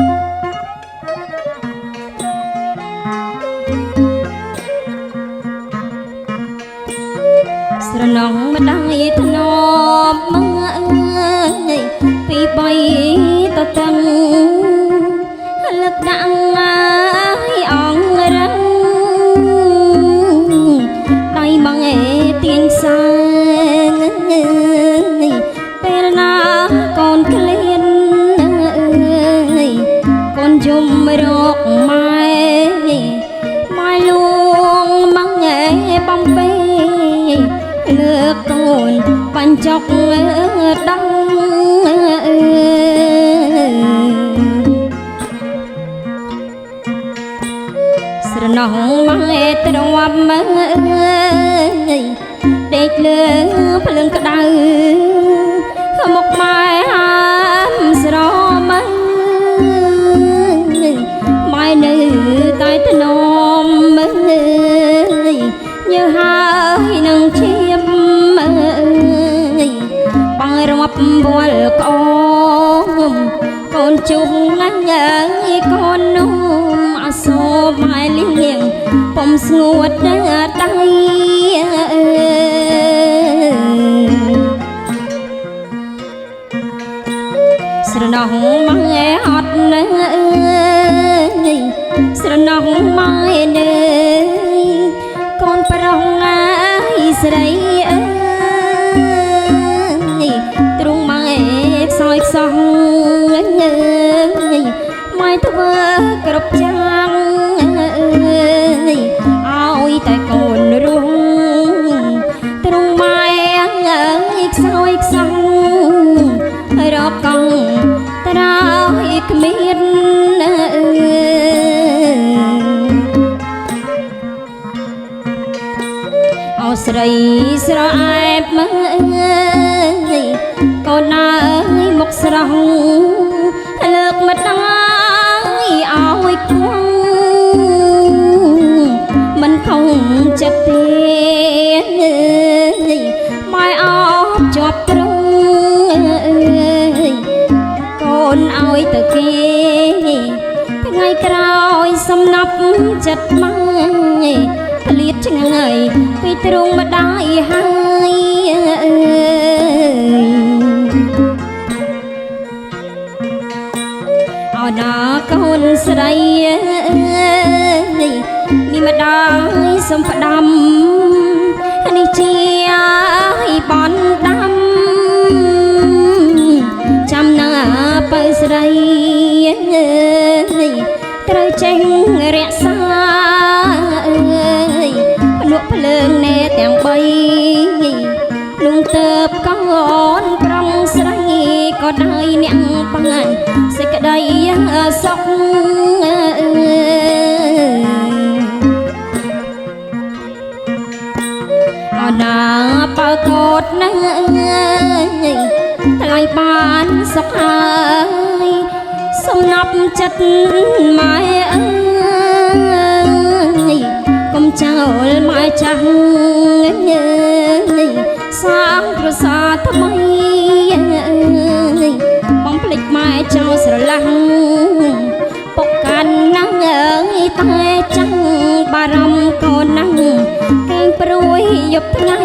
រណងម្ដាយធ្នមមើពីបីទៅទាំងលើកដាក់ឲ្យអងរឹងដៃបងទៀងសាងពេលណាកូនក្លៀនកូនយំរកម៉ែម៉ែលួងមកបំពេលើកកូនបញ្ចុកដឹងស្រណោះម៉ែទ្រាំមើដេកលើភ្លើងក្តៅមកម៉ែហាមស្រមើម៉ែនៅតែធ្នមមើញើហើយនឹងឈាមបងរាប់វល់កូនកូនជុំណាស់កូននោះអសូរម៉ែលៀងពុំស្ងួតដៃស្រណោះម៉ែអត់នៅស្រណោះម៉ែនៅកូនប្រុសងាយស្រីអើយទ្រង់ម៉ែខ្សោយខ្សោះម៉ែធ្វើគ្រប់យ៉ាងឲ្យតែកូនរស់ទ្រង់ម៉ែខ្សោយខ្សោះរកកង់ត្រោយគ្មានអោស្រីស្រអែបមើកូនអើយមកស្រស់លើកមកដៃឲ្យគង់មិនខំចិត្តទេម៉ែអត់ជាប់ទ្រង់កូនឲ្យទៅគេថ្ងៃក្រោយសំណប់ចិត្តម៉ែផ្លៀតឆ្ងាយពីទ្រង់ម្ដាយហើយអោណាកូនស្រីនេះម្ដាយសុំផ្ដាំនេះជាបនដាំចាំណាបើស្រីត្រូវចេញរក្សាភ្នក់ភ្លើងណែទាំងបីនោះទៅកូនប្រងស្រីក៏ដោយអ្នកបានសេចក្តីសុខអណាបើកូនណាថ្លៃបានសុខហើយសំណប់ចិត្តម៉ែអើយកុំចោលម៉ែចាស់សាងប្រសាថ្មីបងភ្លេចម៉ែចោលស្រឡះពុកកាន់ណាស់តែចាំបារម្ភកូនណាស់កេងព្រួយយប់ថ្ងៃ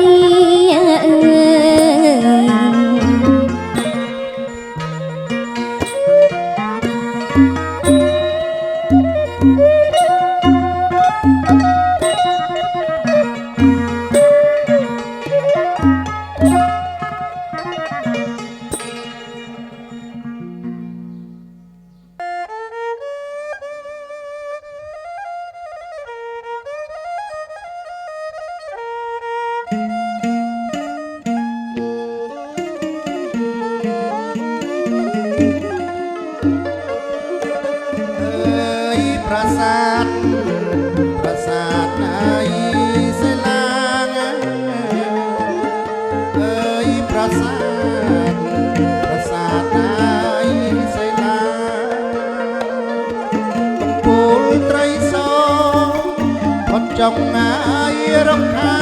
ចង់ងាយរកខា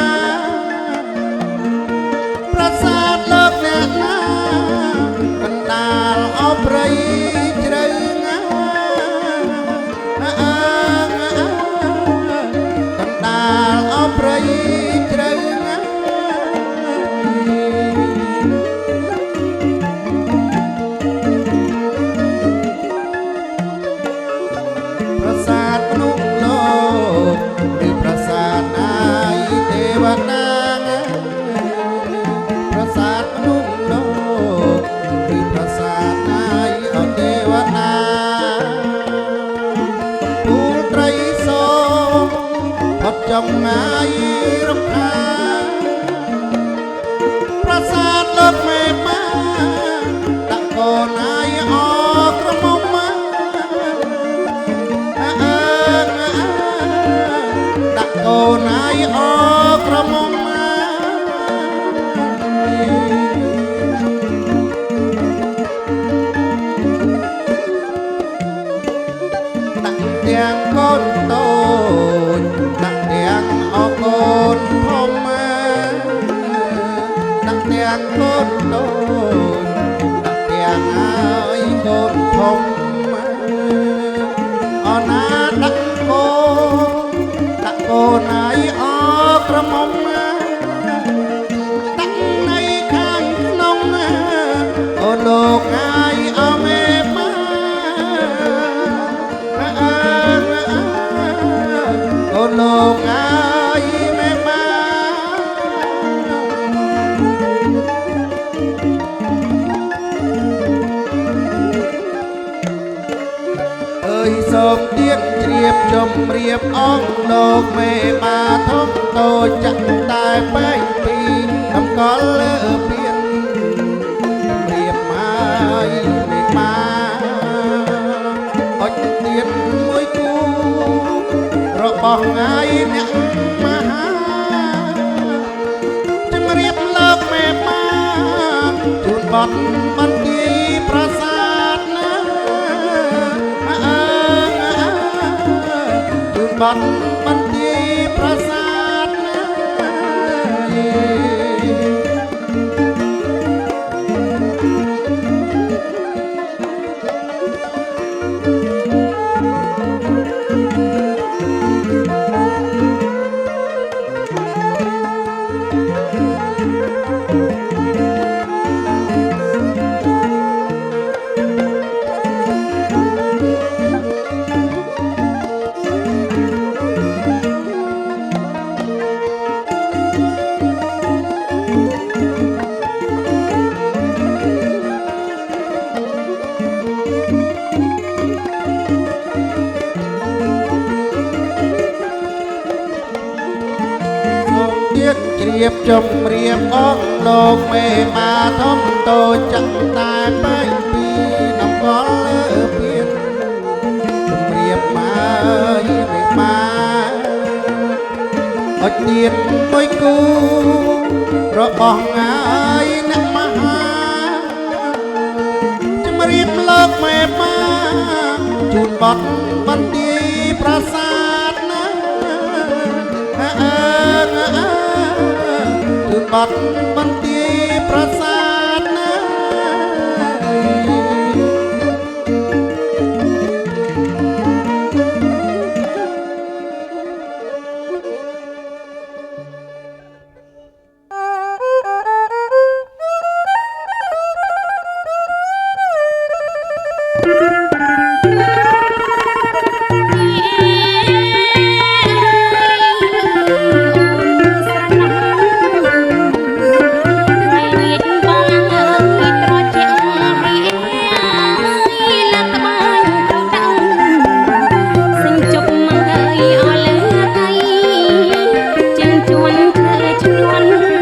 ប្រាសាទលោកអ្នកណាកណ្ដាលអបព្រៃជ្រៅងា ងងាយរកខាប្រាសាទលោកមេម៉ាដាក់កូនអាយអក្រមុំដាក់កូនអាយអក្រមុំទាំងកូនតូចដាក់ទាំងអកូនធំដាក់ទាំងកូនតូចដាក់ទាំងហើយកូនធំអណាដាក់កូនហើយអក្រមុំដាក់នៅខាងក្នុងអូលោកហើយអមេម៉ាអូលោកហើយមេម៉ាអើយសូមទៀតជ្រាបជម្រាបអងលោកមេម៉ាធំតូចចាក់តែបែកពីតម្កល់លើពៀនជ្រាបមកមេម៉ាអុចទៀតមួយគូរបស់ងាយអ្នកមហាជំរាបលោកមេម៉ាជូនបត់បន្ទាយប្រាសាទណាជូនបត់បន្ទាយប្រាសាទណាជ្រាបជំរាបអងលោកមេម៉ាធំតូចចាក់តែបែកពីតម្កល់លើពៀនជំរាបមកមេម៉ាអុចទៀតមួយគូរបស់ងាយអ្នកមហាជំរាបលោកមេម៉ាជូនបត់បន្ទាយប្រាសាទណាបត់បន្ទាយប្រាសាទណា Hãy subscribe cho kênh Ghiền Mì Gõ để không bỏ lỡ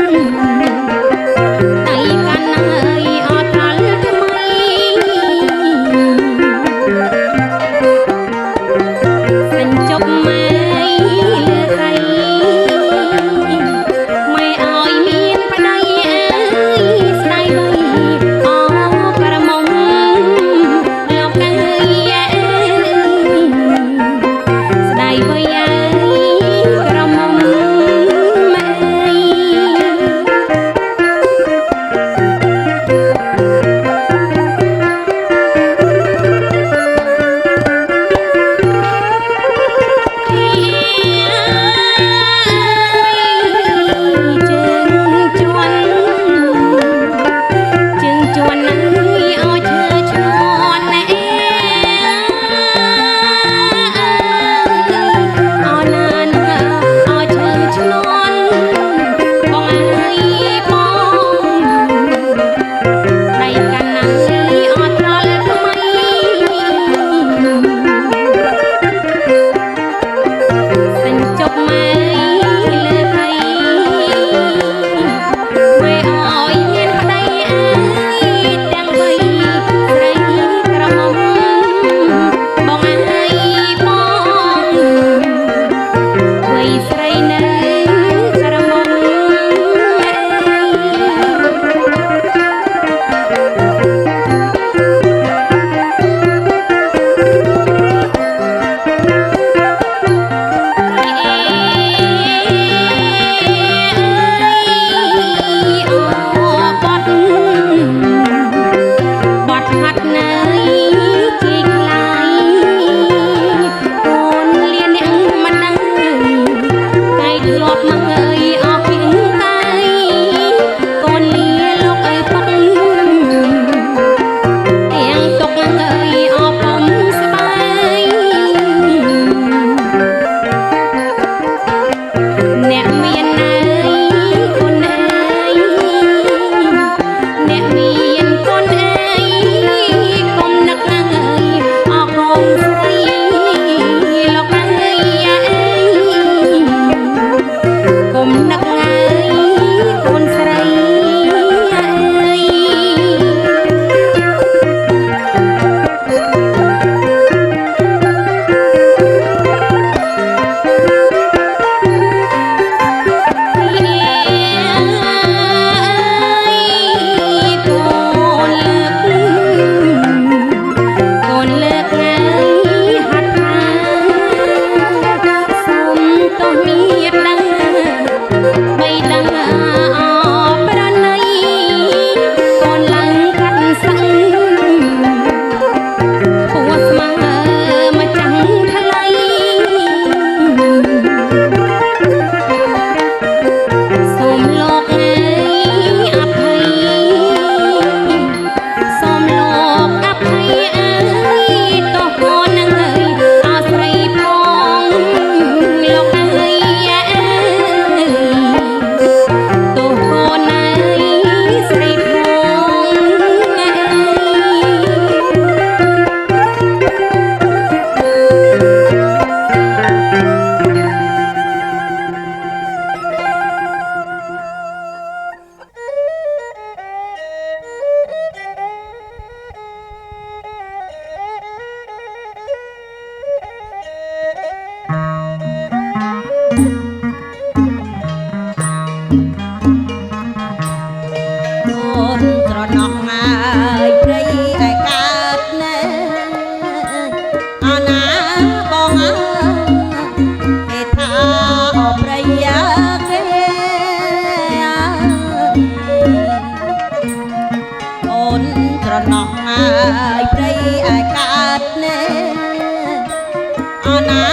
ណា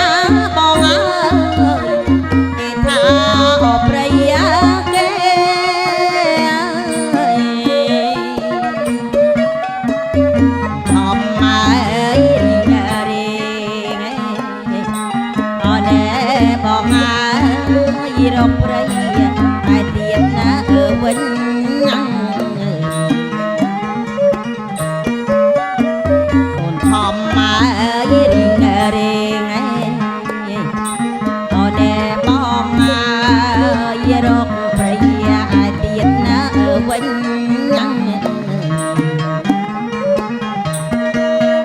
បងអើយគេថាអប្រិយគេធម្មរីអណែបងអើយរកប្រៃតែទៀតណាវិញអូនធម្មរីអូនបងអើយរកប្រៃតែទៀតណាវិញ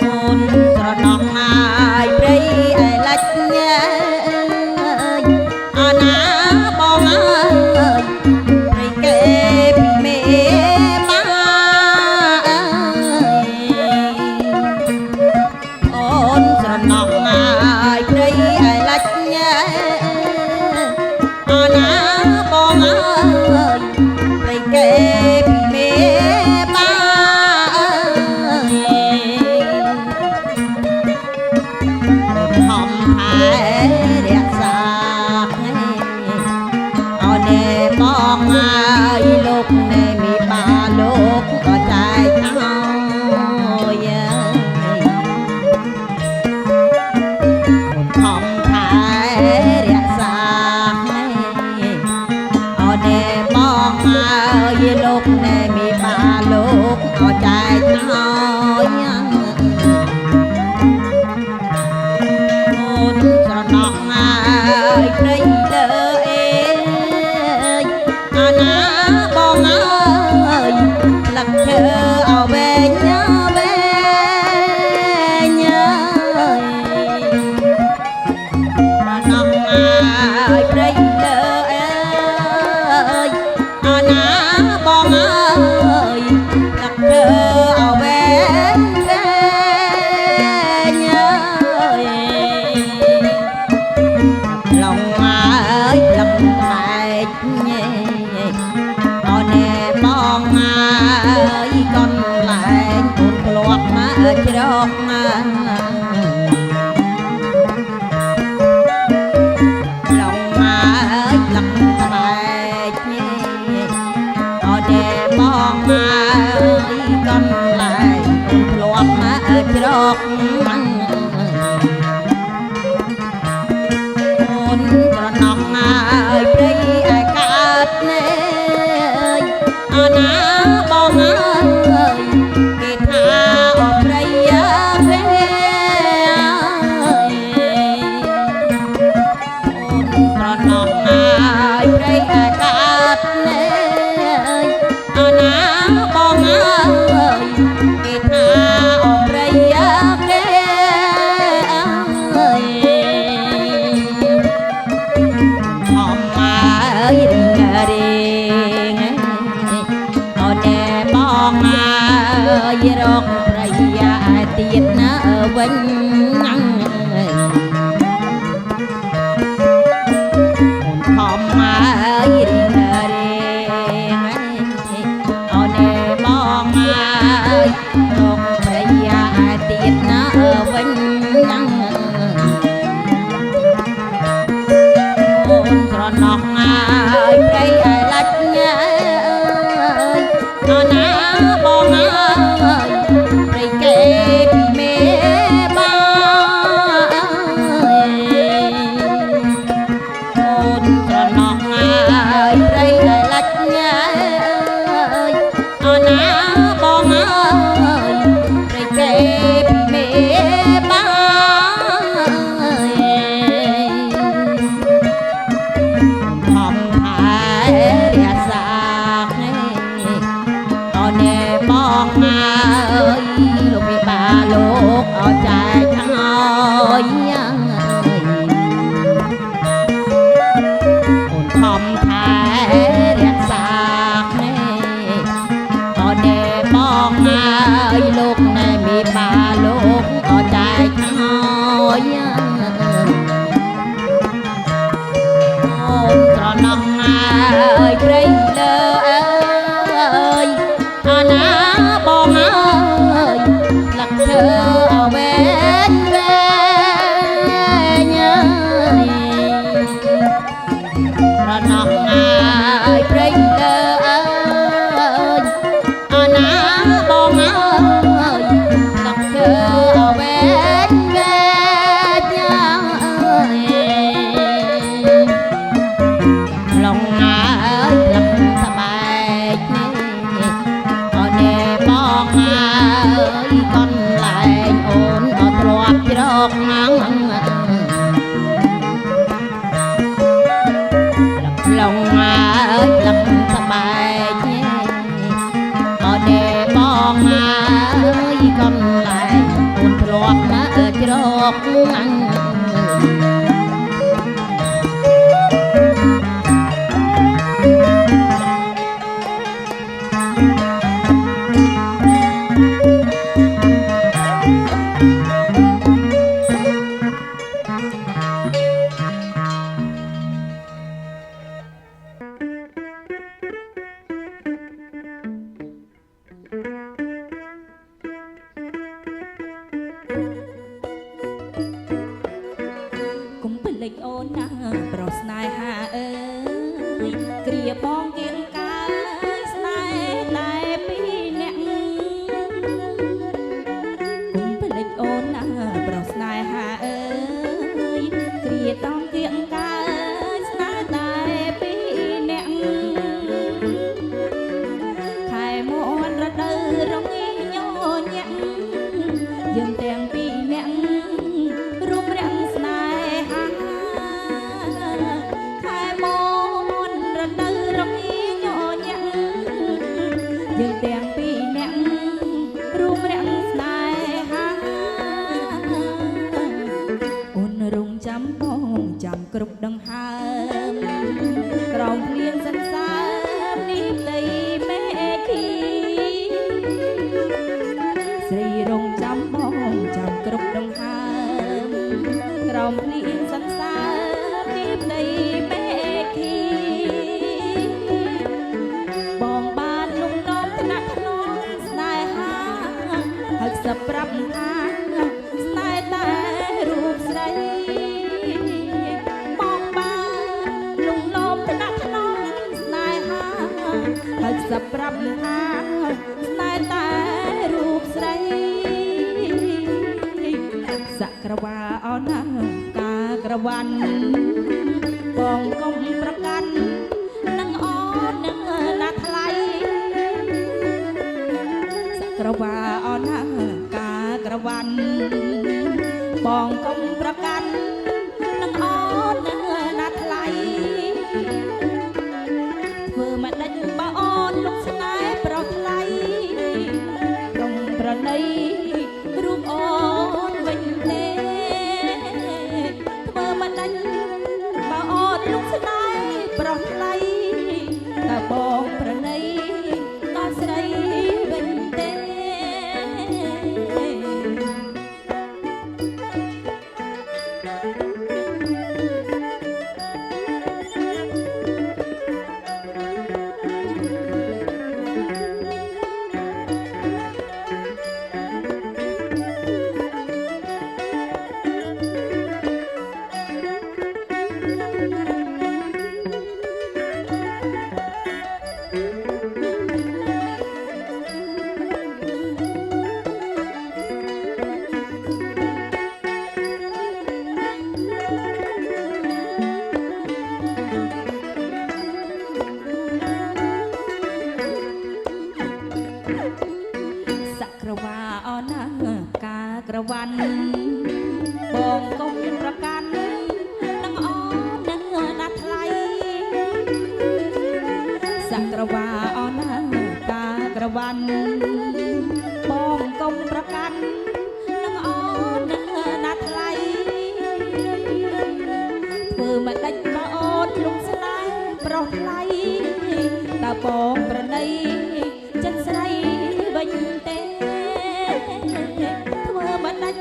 អូនស្រណោះហើយព្រៃឯលាច់អណាបងអើយព្រៃគេពីមេបាអូនស្រណោះហើយព្រៃឯលាច់អណាបងអើយព្រៃគេពីមេបាធំថែរក្សាអូនបងអើយលោកនៃមីបាលោកក៏ចែកឲ្យធំថែរក្សាអូនបងអើយលោកនៃមីបាលោកក៏ចែកឲ្យអូនស្រណោះហើយព្រៃលើអេអាណាបងអើយផ្លឹកឈើអោវែងវែងស្រណោះហើយព្រៃលើអេអាណាបងអើយផ្លឹកឈើអោវែងវែងឡងអើយផ្លឹកផ្លែកអូនបងអើយកូនលែងអូនធ្លាប់មកជ្រកឡងអើយផ្លឹកផ្លែកអូនបងអើយកូនលែងអូនធ្លាប់មកជ្រកអូនស្រណោះហើយព្រៃឯកើតនេះអណាបងអើយគេថាអប្រិយគេអូនស្រណោះហើយព្រៃឯកើតនេះអណាបងអើយគេថាអប្រិយគេធម្មរីអូនបងអើយរកប្រៃទៀតណាវិញអូនធម្មរីអូនបងអើយរកប្រៃទៀតណាវិញអូនស្រណោះហើយព្រៃឯលាច់អូណាបងអើយព្រៃគេពីមេបាអូនស្រណោះហើយព្រៃឯលាច់អូណាបងអើយព្រៃគេពីមេបាធំថែរក្សាអូនបងអើយលោកមីបាលោកអោចែកឲ្យអូនធំថែរក្សាអូនបងអើយលោកណែមីបាលោកអោចែកឲ្យអូនស្រណោះហើយព្រៃលើអើយអាណាបងអើយផ្លឹកឈើអវែងវែង កងាំងឡងអើយលំស្បែកអត់ទេបងអើយកន្លែងអូនទ្រាំជ្រកងាំងកុំភ្លេចអូនណាប្រុសស្នេហាអើយគ្រាបងគៀងកាយស្នេហ៍តែពីរនាក់កុំភ្លេចអូនណាប្រុសស្នេហាអើយគ្រាតំគៀងកាយស្នេហ៍តែពីរនាក់ខែមុនរដូវរងាញញាក់យើងទាំងពីរនាក់រួមរាំងស្នេហាខែមុនរដូវរងាញញាក់យើងទាំងពីរនាក់រួមរាំងស្នេហាអូនរងចាំបងចាំគ្រប់ដង្ហើមក្រោមភ្លៀងសន្សើមនេះដីមេឃីស្រីរងចាំបងចាំគ្រប់ដង្ហើមក្រោមភ្លៀងសន្សើមនេះដីមេឃីបងបានលំនាំថ្នាក់ថ្នមស្នេហាហើយសប្រាប់ថាស្នេហ៍តែរូបស្រីបងបានលំនាំថ្នាក់ថ្នមស្នេហាហើយសប្រាប់ថាស្នេហ៍តែរូបស្រីសក្រវាអោណាការក្រវ៉ាន់បងកុំប្រកាន់នឹងអូននឹងណាថ្លៃសក្រវាអោណាការក្រវ៉ាន់បងកុំប្រកាន់នឹងអូននឹងណាថ្លៃធ្វើមកដេញបើអូនលុកស្នេហ៍ប្រោះថ្លៃក្រុងប្រណីរូបអូនវិញទេធ្វើមកដេញបើអូនលុកស្នេហ៍ប្រោះថ្លៃតើបងប្រណីដល់ស្រីវិញទេ ក្រវ៉ាន់បងកុំប្រកាន់នឹងអូននឹងណាថ្លៃសក្រវ៉ាអូនណាការក្រវ៉ាន់បងកុំប្រកាន់នឹងអូននឹងណាថ្លៃធ្វើមកដាច់មកអូនលំស្នេហ៍ប្រុសថ្លៃតើបងប្រណីចិត្តស្រីវិញទេមកដាច់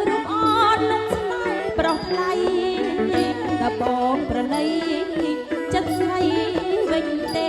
រូបអូនលំស្នេហ៍ប្រុសថ្លៃតើបងប្រណីចិត្តស្រីវិញទេ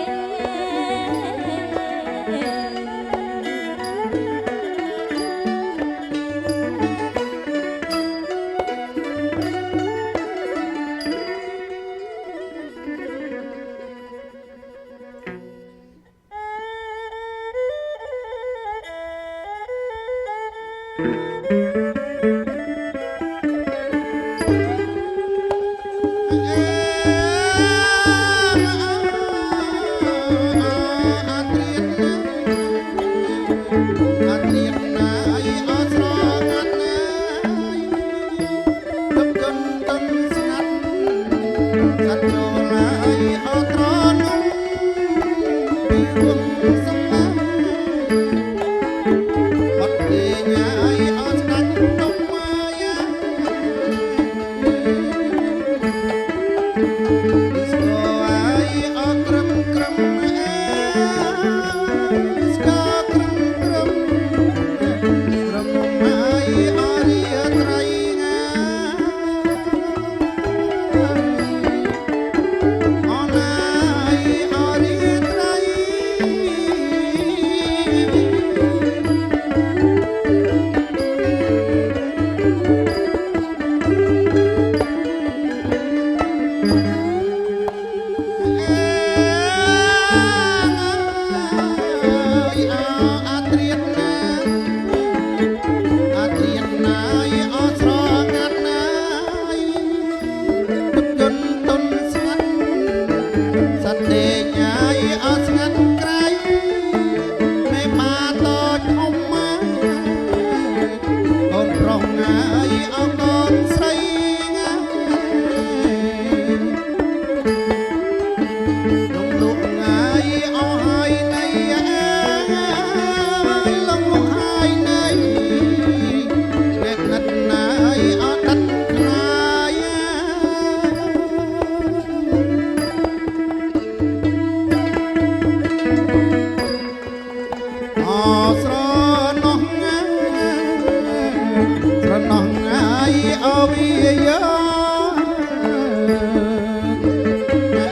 ស្រណោះងាយអវិយា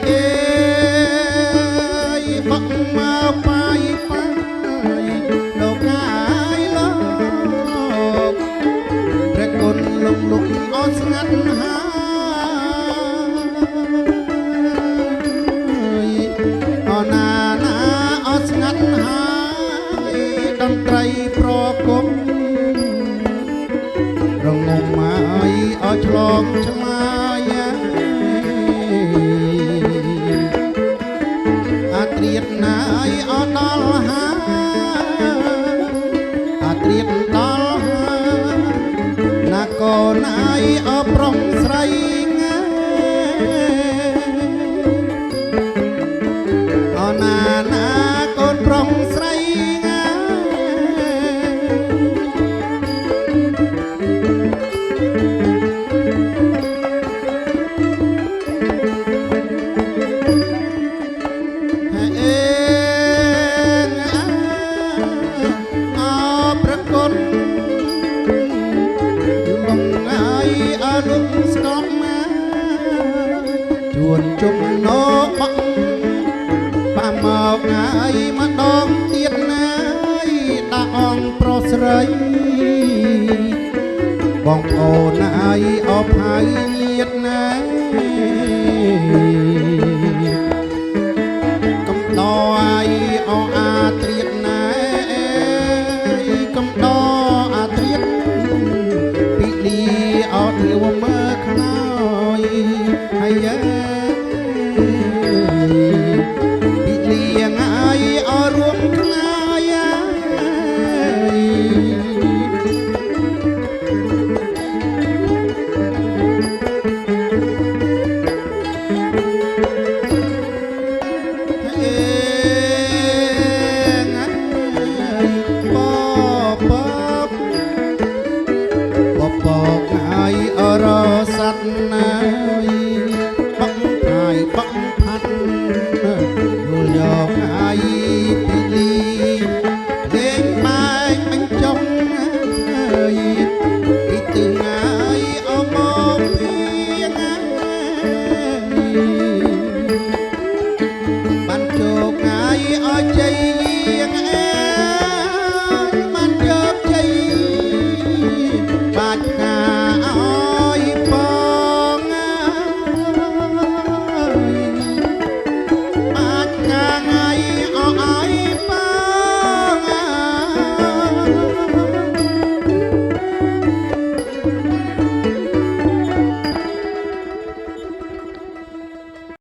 អេបាក់មកបាយបាយដល់កាយលោកព្រះគុណលំលុកអត់ស្ងាត់ហើយអណាណាអត់ស្ងាត់ហើយតន្ត្រីប្រគំរងងមកឲ្យឆ្លងឆ្ងាយអាត្រៀតណាយអត់ដល់ហើយអាត្រៀតដល់ហើយណាកូនអាយអប្រុងស្រីអណាណាកូនប្រុងស្រីជួនជុំណោបាក់ប៉ាមកងាយម្ដងទៀតណាយដាក់អងប្រុសស្រីបងប្អូនណាយអបហើយញាតណាកំដរអអាត្រៀតណាកំដរអាត្រៀតពីលីអត់រាវមើខ្នើយហើយ